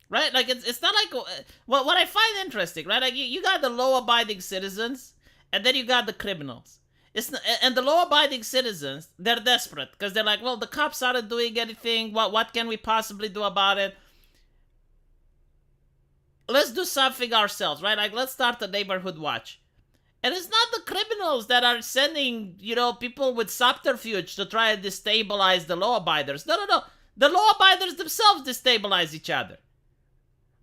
right? Like, it's not like what I find interesting, right? Like, you got the law-abiding citizens, and then you got the criminals. And the law-abiding citizens, they're desperate because they're like, well, the cops aren't doing anything. What can we possibly do about it? Let's do something ourselves, right? Like, let's start a neighborhood watch. And it's not the criminals that are sending, people with subterfuge to try and destabilize the law-abiders. No. The law-abiders themselves destabilize each other.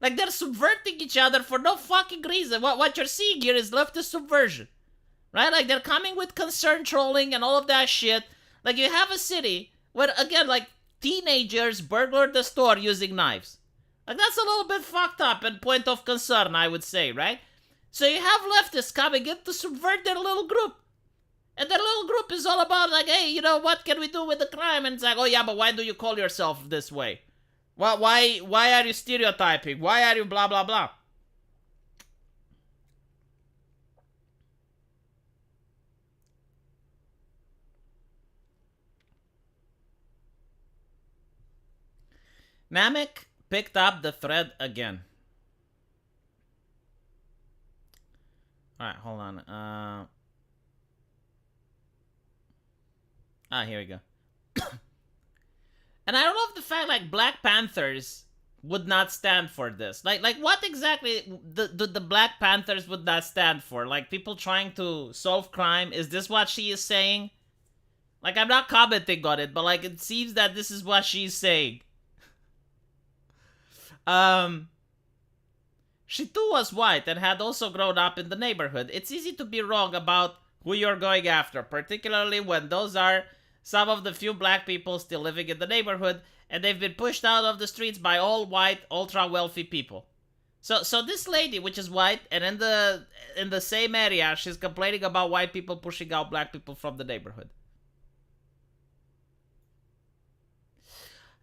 Like, they're subverting each other for no fucking reason. What you're seeing here is leftist subversion. Right? Like, they're coming with concern trolling and all of that shit. Like, you have a city where, again, like, teenagers burglared the store using knives. Like, that's a little bit fucked up and point of concern, I would say, right? So you have leftists coming in to subvert their little group. And their little group is all about, like, hey, what can we do with the crime? And it's like, oh yeah, but why do you call yourself this way? Why are you stereotyping? Why are you blah, blah, blah? Namek picked up the thread again. Alright, hold on. Here we go. And I don't know if the fact, like, Black Panthers would not stand for this. Like what exactly the Black Panthers would not stand for? Like, people trying to solve crime? Is this what she is saying? Like, I'm not commenting on it, but, like, it seems that this is what she's saying. She too was white and had also grown up in the neighborhood. It's easy to be wrong about who you're going after, particularly when those are some of the few black people still living in the neighborhood, and they've been pushed out of the streets by all white, ultra-wealthy people. So this lady, which is white, and in the same area, she's complaining about white people pushing out black people from the neighborhood.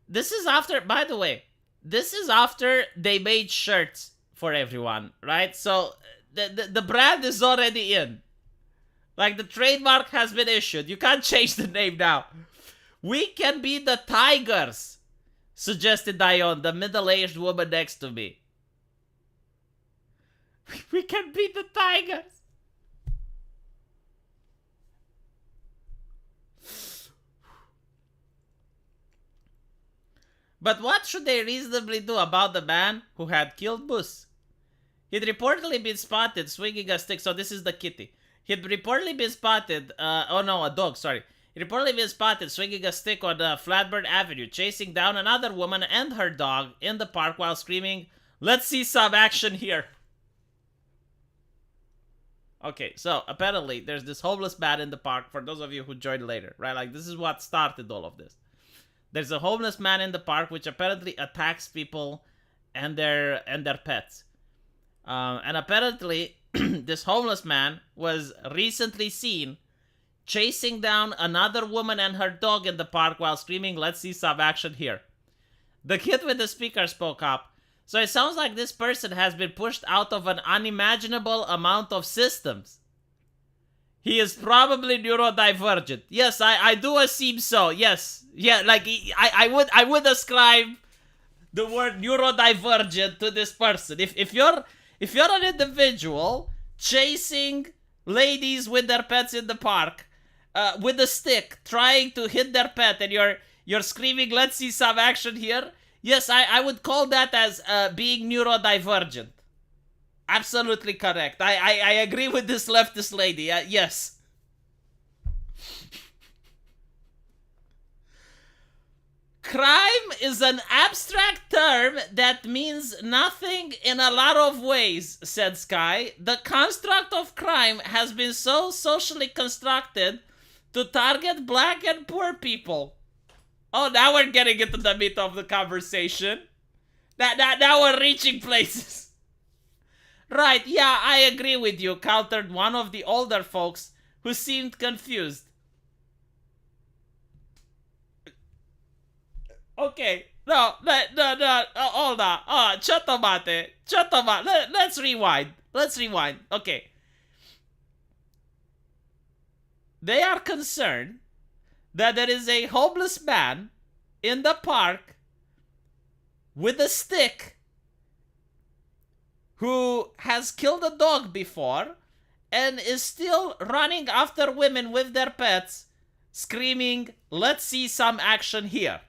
This is after, by the way, this is after they made shirts for everyone, right? So the brand is already in. Like, the trademark has been issued. You can't change the name now. We can be the Tigers, suggested Dion, the middle-aged woman next to me. We can be the Tigers. But what should they reasonably do about the man who had killed Moose? He'd reportedly been spotted swinging a stick. So this is the kitty. He'd reportedly been spotted, a dog, sorry. He'd reportedly been spotted swinging a stick on Flatbird Avenue, chasing down another woman and her dog in the park while screaming, "Let's see some action here." Okay, so apparently there's this homeless man in the park, for those of you who joined later, right? Like, this is what started all of this. There's a homeless man in the park which apparently attacks people and their pets. And apparently, this homeless man was recently seen chasing down another woman and her dog in the park while screaming, "Let's see some action here." The kid with the speaker spoke up. So it sounds like this person has been pushed out of an unimaginable amount of systems. He is probably neurodivergent. Yes, I do assume so. Yes. Yeah, like, I would ascribe the word neurodivergent to this person. If you're an individual chasing ladies with their pets in the park, with a stick, trying to hit their pet, and you're screaming, "Let's see some action here," yes, I would call that as being neurodivergent. Absolutely correct. I agree with this leftist lady. Crime is an abstract term that means nothing in a lot of ways, said Sky. The construct of crime has been so socially constructed to target black and poor people. Oh, now we're getting into the meat of the conversation. Now we're reaching places. Right, yeah, I agree with you, countered one of the older folks who seemed confused. Okay, no, hold on. Chotomate. Let's rewind. Okay. They are concerned that there is a homeless man in the park with a stick who has killed a dog before and is still running after women with their pets, screaming, "Let's see some action here."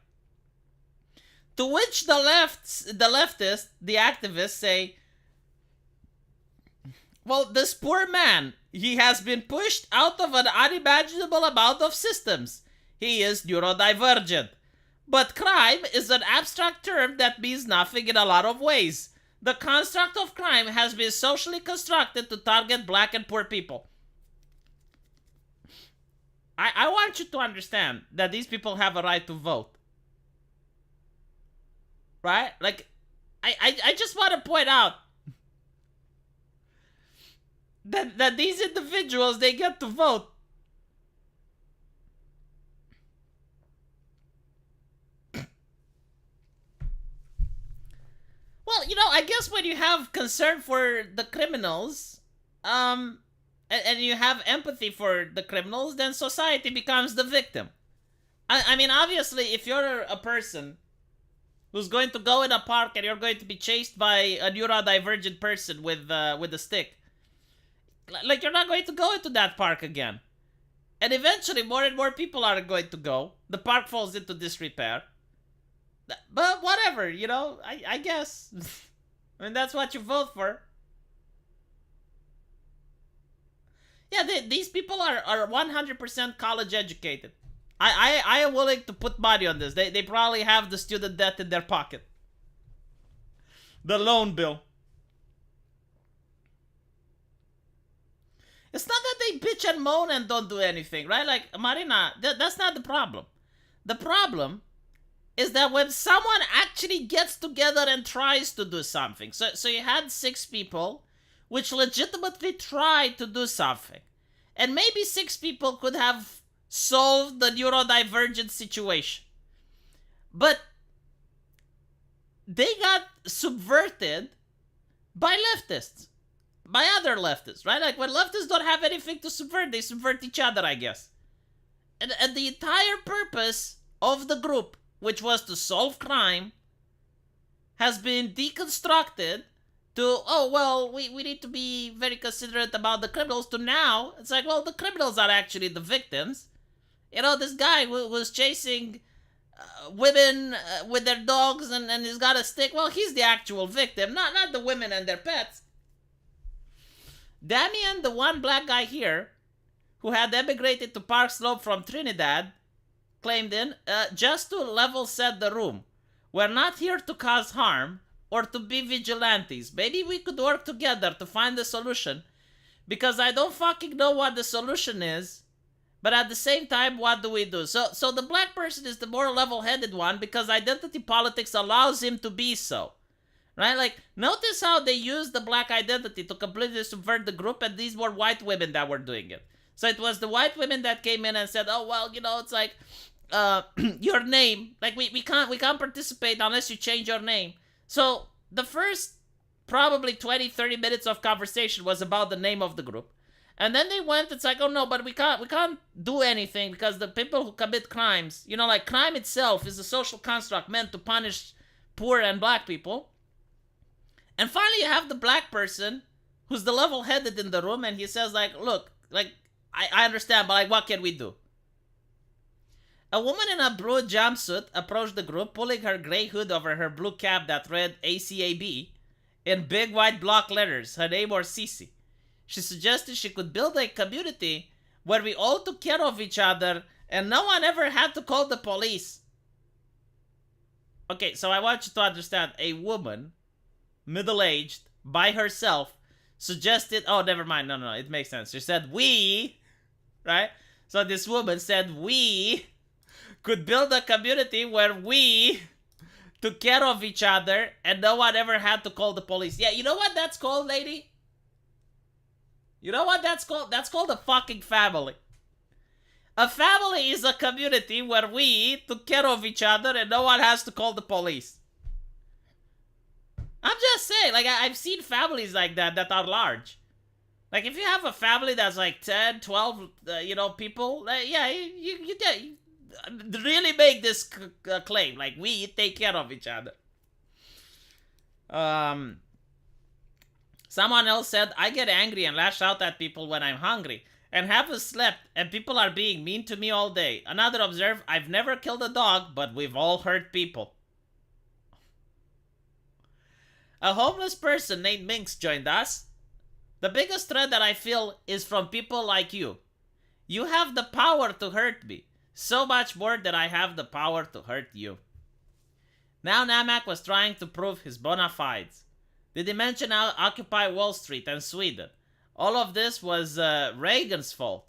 To which the leftists, the activists say, well, this poor man, he has been pushed out of an unimaginable amount of systems. He is neurodivergent. But crime is an abstract term that means nothing in a lot of ways. The construct of crime has been socially constructed to target black and poor people. I want you to understand that these people have a right to vote. Right? Like, I just want to point out that these individuals, they get to vote. Well, I guess when you have concern for the criminals, and you have empathy for the criminals, then society becomes the victim. I mean, obviously, if you're a person who's going to go in a park and you're going to be chased by a neurodivergent person with a stick, like, you're not going to go into that park again. And eventually, more and more people are going to go. The park falls into disrepair. But whatever, I guess. I mean, that's what you vote for. Yeah, these people are 100% college educated. I am willing to put money on this. They probably have the student debt in their pocket. The loan bill. It's not that they bitch and moan and don't do anything, right? Like, Marina, that's not the problem. The problem is that when someone actually gets together and tries to do something. So you had 6 people which legitimately tried to do something. And maybe 6 people could have solved the neurodivergent situation. But they got subverted by leftists. By other leftists, right? Like, when leftists don't have anything to subvert, they subvert each other, I guess. And the entire purpose of the group, which was to solve crime, has been deconstructed to, oh, well, we need to be very considerate about the criminals, to now, it's like, well, the criminals are actually the victims. This guy was chasing women with their dogs and he's got a stick. Well, he's the actual victim, not the women and their pets. Damien, the one black guy here, who had emigrated to Park Slope from Trinidad, claimed just to level set the room. We're not here to cause harm or to be vigilantes. Maybe we could work together to find a solution, because I don't fucking know what the solution is, but at the same time, what do we do? So the black person is the more level-headed one because identity politics allows him to be so. Right? Like, notice how they used the black identity to completely subvert the group, and these were white women that were doing it. So it was the white women that came in and said, oh, well, it's like, your name, like, we can't participate unless you change your name. So the first probably 20-30 minutes of conversation was about the name of the group. And then they went, it's like, oh no, but we can't do anything because the people who commit crimes, like, crime itself is a social construct meant to punish poor and black people. And finally, you have the black person who's the level-headed in the room, and he says, like, look, like, I understand, but, like, what can we do? A woman in a blue jumpsuit approached the group, pulling her gray hood over her blue cap that read ACAB in big white block letters. Her name was Cece. She suggested she could build a community where we all took care of each other and no one ever had to call the police. Okay, so I want you to understand, a woman, middle-aged, by herself, suggested, oh, never mind, no, it makes sense. She said, we, right? So this woman said, we could build a community where we took care of each other and no one ever had to call the police. Yeah, you know what that's called, lady? You know what that's called? That's called a fucking family. A family is a community where we took care of each other and no one has to call the police. I'm just saying, like, I've seen families like that are large. Like, if you have a family that's like 10, 12, people, yeah, you really make this claim. Like, we take care of each other. Someone else said, I get angry and lash out at people when I'm hungry and haven't slept and people are being mean to me all day. Another observed, I've never killed a dog, but we've all hurt people. A homeless person named Minx joined us. The biggest threat that I feel is from people like you. You have the power to hurt me. So much more than I have the power to hurt you. Now Namak was trying to prove his bona fides. Did he mention Occupy Wall Street and Sweden? All of this was Reagan's fault.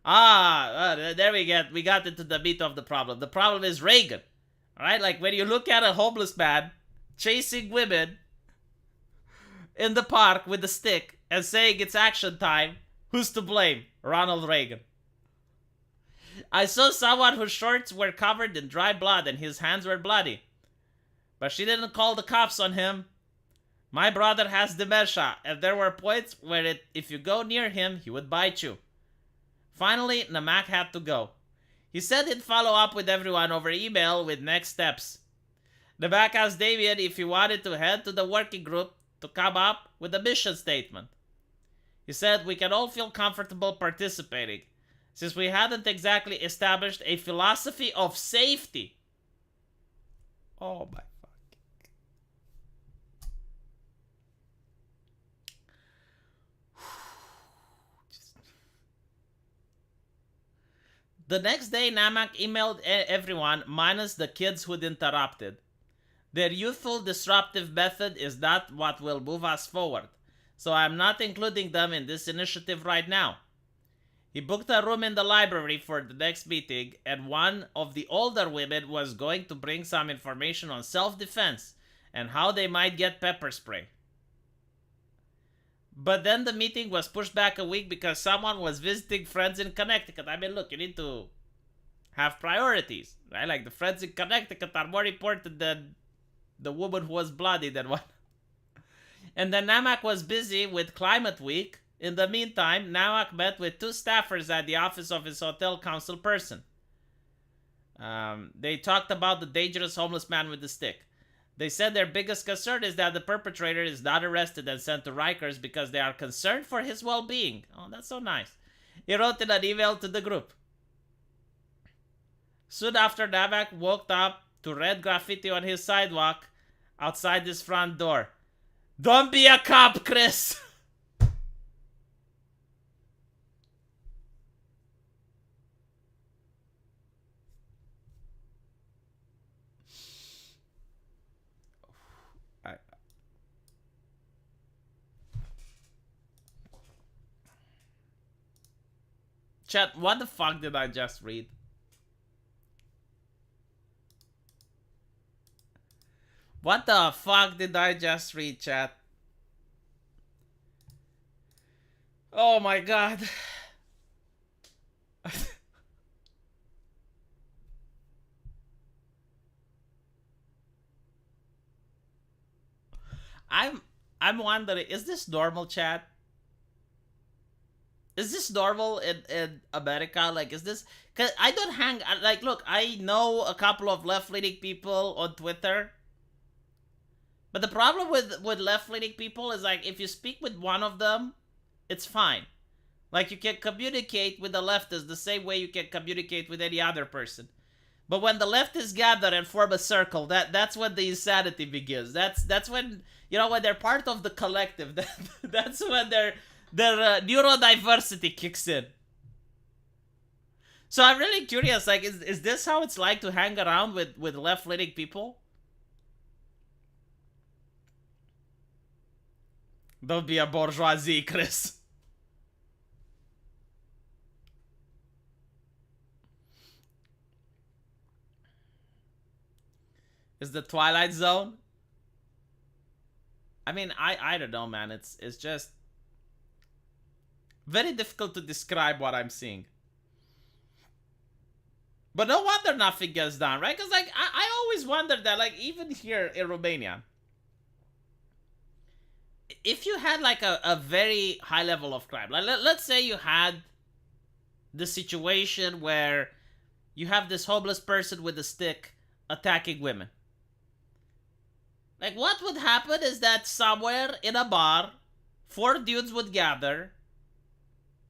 There we got into the meat of the problem. The problem is Reagan. Alright, like when you look at a homeless man chasing women in the park with a stick and saying it's action time, who's to blame? Ronald Reagan. I saw someone whose shorts were covered in dry blood and his hands were bloody. But she didn't call the cops on him. My brother has dementia, and there were points where if you go near him, he would bite you. Finally, Namak had to go. He said he'd follow up with everyone over email with next steps. Namak asked Damien if he wanted to head to the working group to come up with a mission statement. He said we can all feel comfortable participating, since we hadn't exactly established a philosophy of safety. Oh my. The next day, Namak emailed everyone minus the kids who'd interrupted. Their youthful disruptive method is not what will move us forward, so I'm not including them in this initiative right now. He booked a room in the library for the next meeting, and one of the older women was going to bring some information on self-defense and how they might get pepper spray. But then the meeting was pushed back a week because someone was visiting friends in Connecticut. I mean, look, you need to have priorities, right? Like, the friends in Connecticut are more important than the woman who was bloody than one. And then Namak was busy with Climate Week. In the meantime, Namak met with 2 staffers at the office of his hotel council person. They talked about the dangerous homeless man with the stick. They said their biggest concern is that the perpetrator is not arrested and sent to Rikers because they are concerned for his well-being. Oh, that's so nice. He wrote in an email to the group. Soon after, Namak walked up to red graffiti on his sidewalk outside his front door. Don't be a cop, Chris! Chat, what the fuck did I just read? What the fuck did I just read, chat? Oh my god. I'm wondering, is this normal, chat? Is this normal in America? Like, is this... Cause I don't hang... Like, look, I know a couple of left-leaning people on Twitter. But the problem with left-leaning people is, like, if you speak with one of them, it's fine. Like, you can communicate with the leftists the same way you can communicate with any other person. But when the leftists gather and form a circle, that's when the insanity begins. That's when, you know, when they're part of the collective. That's when their neurodiversity kicks in. So I'm really curious, like, is this how it's like to hang around with left-leaning people? Don't be a bourgeoisie, Chris. Is the Twilight Zone? I mean, I don't know, man. It's just very difficult to describe what I'm seeing. But no wonder nothing gets done, right? Because, like, I always wondered that, like, even here in Romania, if you had, like, a very high level of crime, like, let's say you had the situation where you have this homeless person with a stick attacking women. Like, what would happen is that somewhere in a bar, 4 dudes would gather.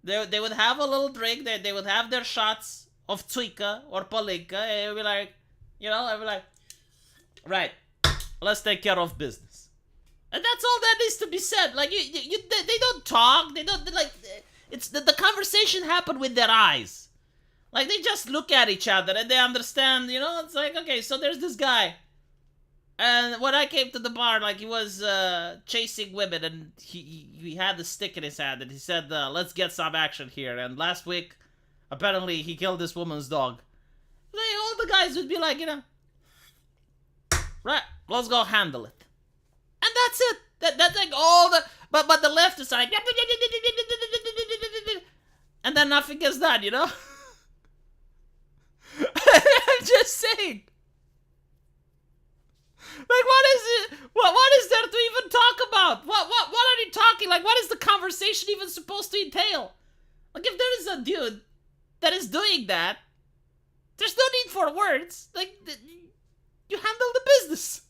They would have a little drink. They would have their shots of Tsuika or Palinka. And it would be like, you know, I'd be like, right, let's take care of business. And that's all that needs to be said. Like, they don't talk. They don't, like, it's the conversation happened with their eyes. Like, they just look at each other and they understand, you know? It's like, okay, so there's this guy. And when I came to the bar, like, he was chasing women, and he had the stick in his hand, and he said, let's get some action here. And last week, apparently, he killed this woman's dog. Like, all the guys would be like, you know, right, let's go handle it. And that's it. That's like all the... But the leftists are like... And then nothing gets done, you know? I'm just saying. Like, what is it? What is there to even talk about? What are you talking? Like, what is the conversation even supposed to entail? Like, if there is a dude that is doing that, there's no need for words. Like, you handle the business.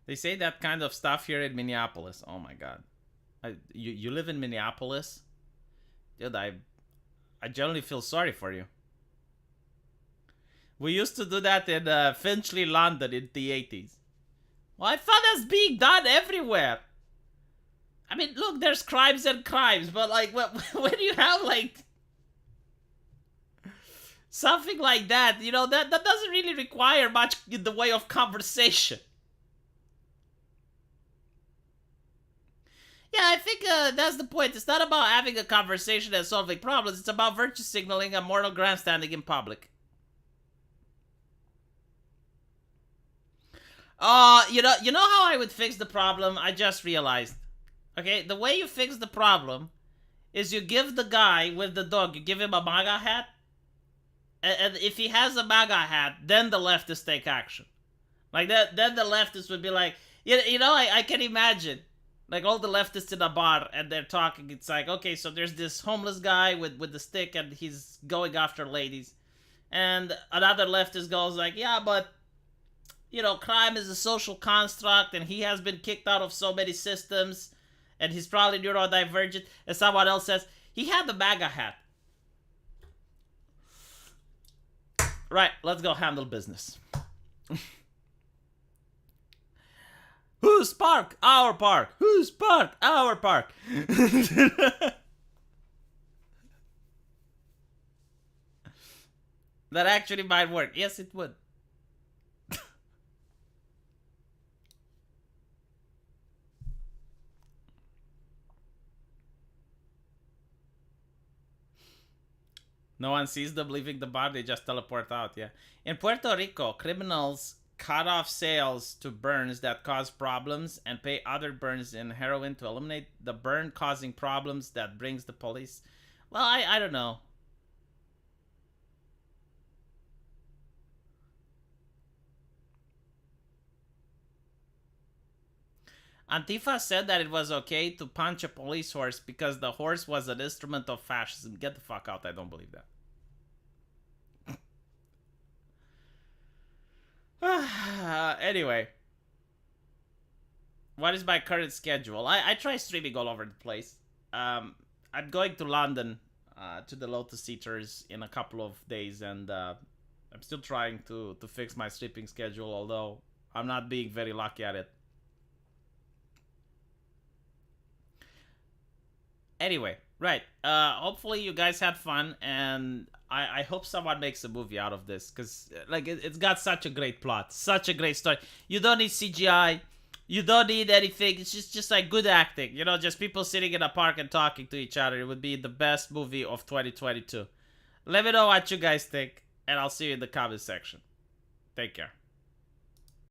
They say that kind of stuff here in Minneapolis. Oh my god. You live in Minneapolis? Dude, I generally feel sorry for you. We used to do that in Finchley, London in the 80s. Well, I thought that's being done everywhere. I mean, look, there's crimes and crimes, but like, when you have like something like that, you know, that doesn't really require much in the way of conversation. Yeah, I think that's the point. It's not about having a conversation and solving problems. It's about virtue signaling and moral grandstanding in public. You know how I would fix the problem? I just realized. Okay, the way you fix the problem is you give the guy with the dog, you give him a MAGA hat. And if he has a MAGA hat, then the leftists take action. Like that, then the leftists would be like, you know, I can imagine. Like, all the leftists in a bar, and they're talking. It's like, okay, so there's this homeless guy with the stick, and he's going after ladies. And another leftist goes like, yeah, but, you know, crime is a social construct, and he has been kicked out of so many systems, and he's probably neurodivergent. And someone else says, he had the MAGA hat. Right, let's go handle business. Whose park? Our park. Whose park? Our park. That actually might work. Yes, it would. No one sees them leaving the bar, they just teleport out, yeah. In Puerto Rico, criminals cut off sales to burns that cause problems and pay other burns in heroin to eliminate the burn causing problems that brings the police. Well, I don't know. Antifa said that it was okay to punch a police horse because the horse was an instrument of fascism. Get the fuck out, I don't believe that. Anyway, what is my current schedule? I try streaming all over the place. I'm going to London to the Lotus Eaters in a couple of days, and I'm still trying to fix my sleeping schedule, although I'm not being very lucky at it. Anyway, Right. Hopefully you guys had fun, and I hope someone makes a movie out of this, because like it's got such a great plot, such a great story. You don't need CGI. You don't need anything. It's just like good acting. You know, just people sitting in a park and talking to each other. It would be the best movie of 2022. Let me know what you guys think, and I'll see you in the comment section. Take care.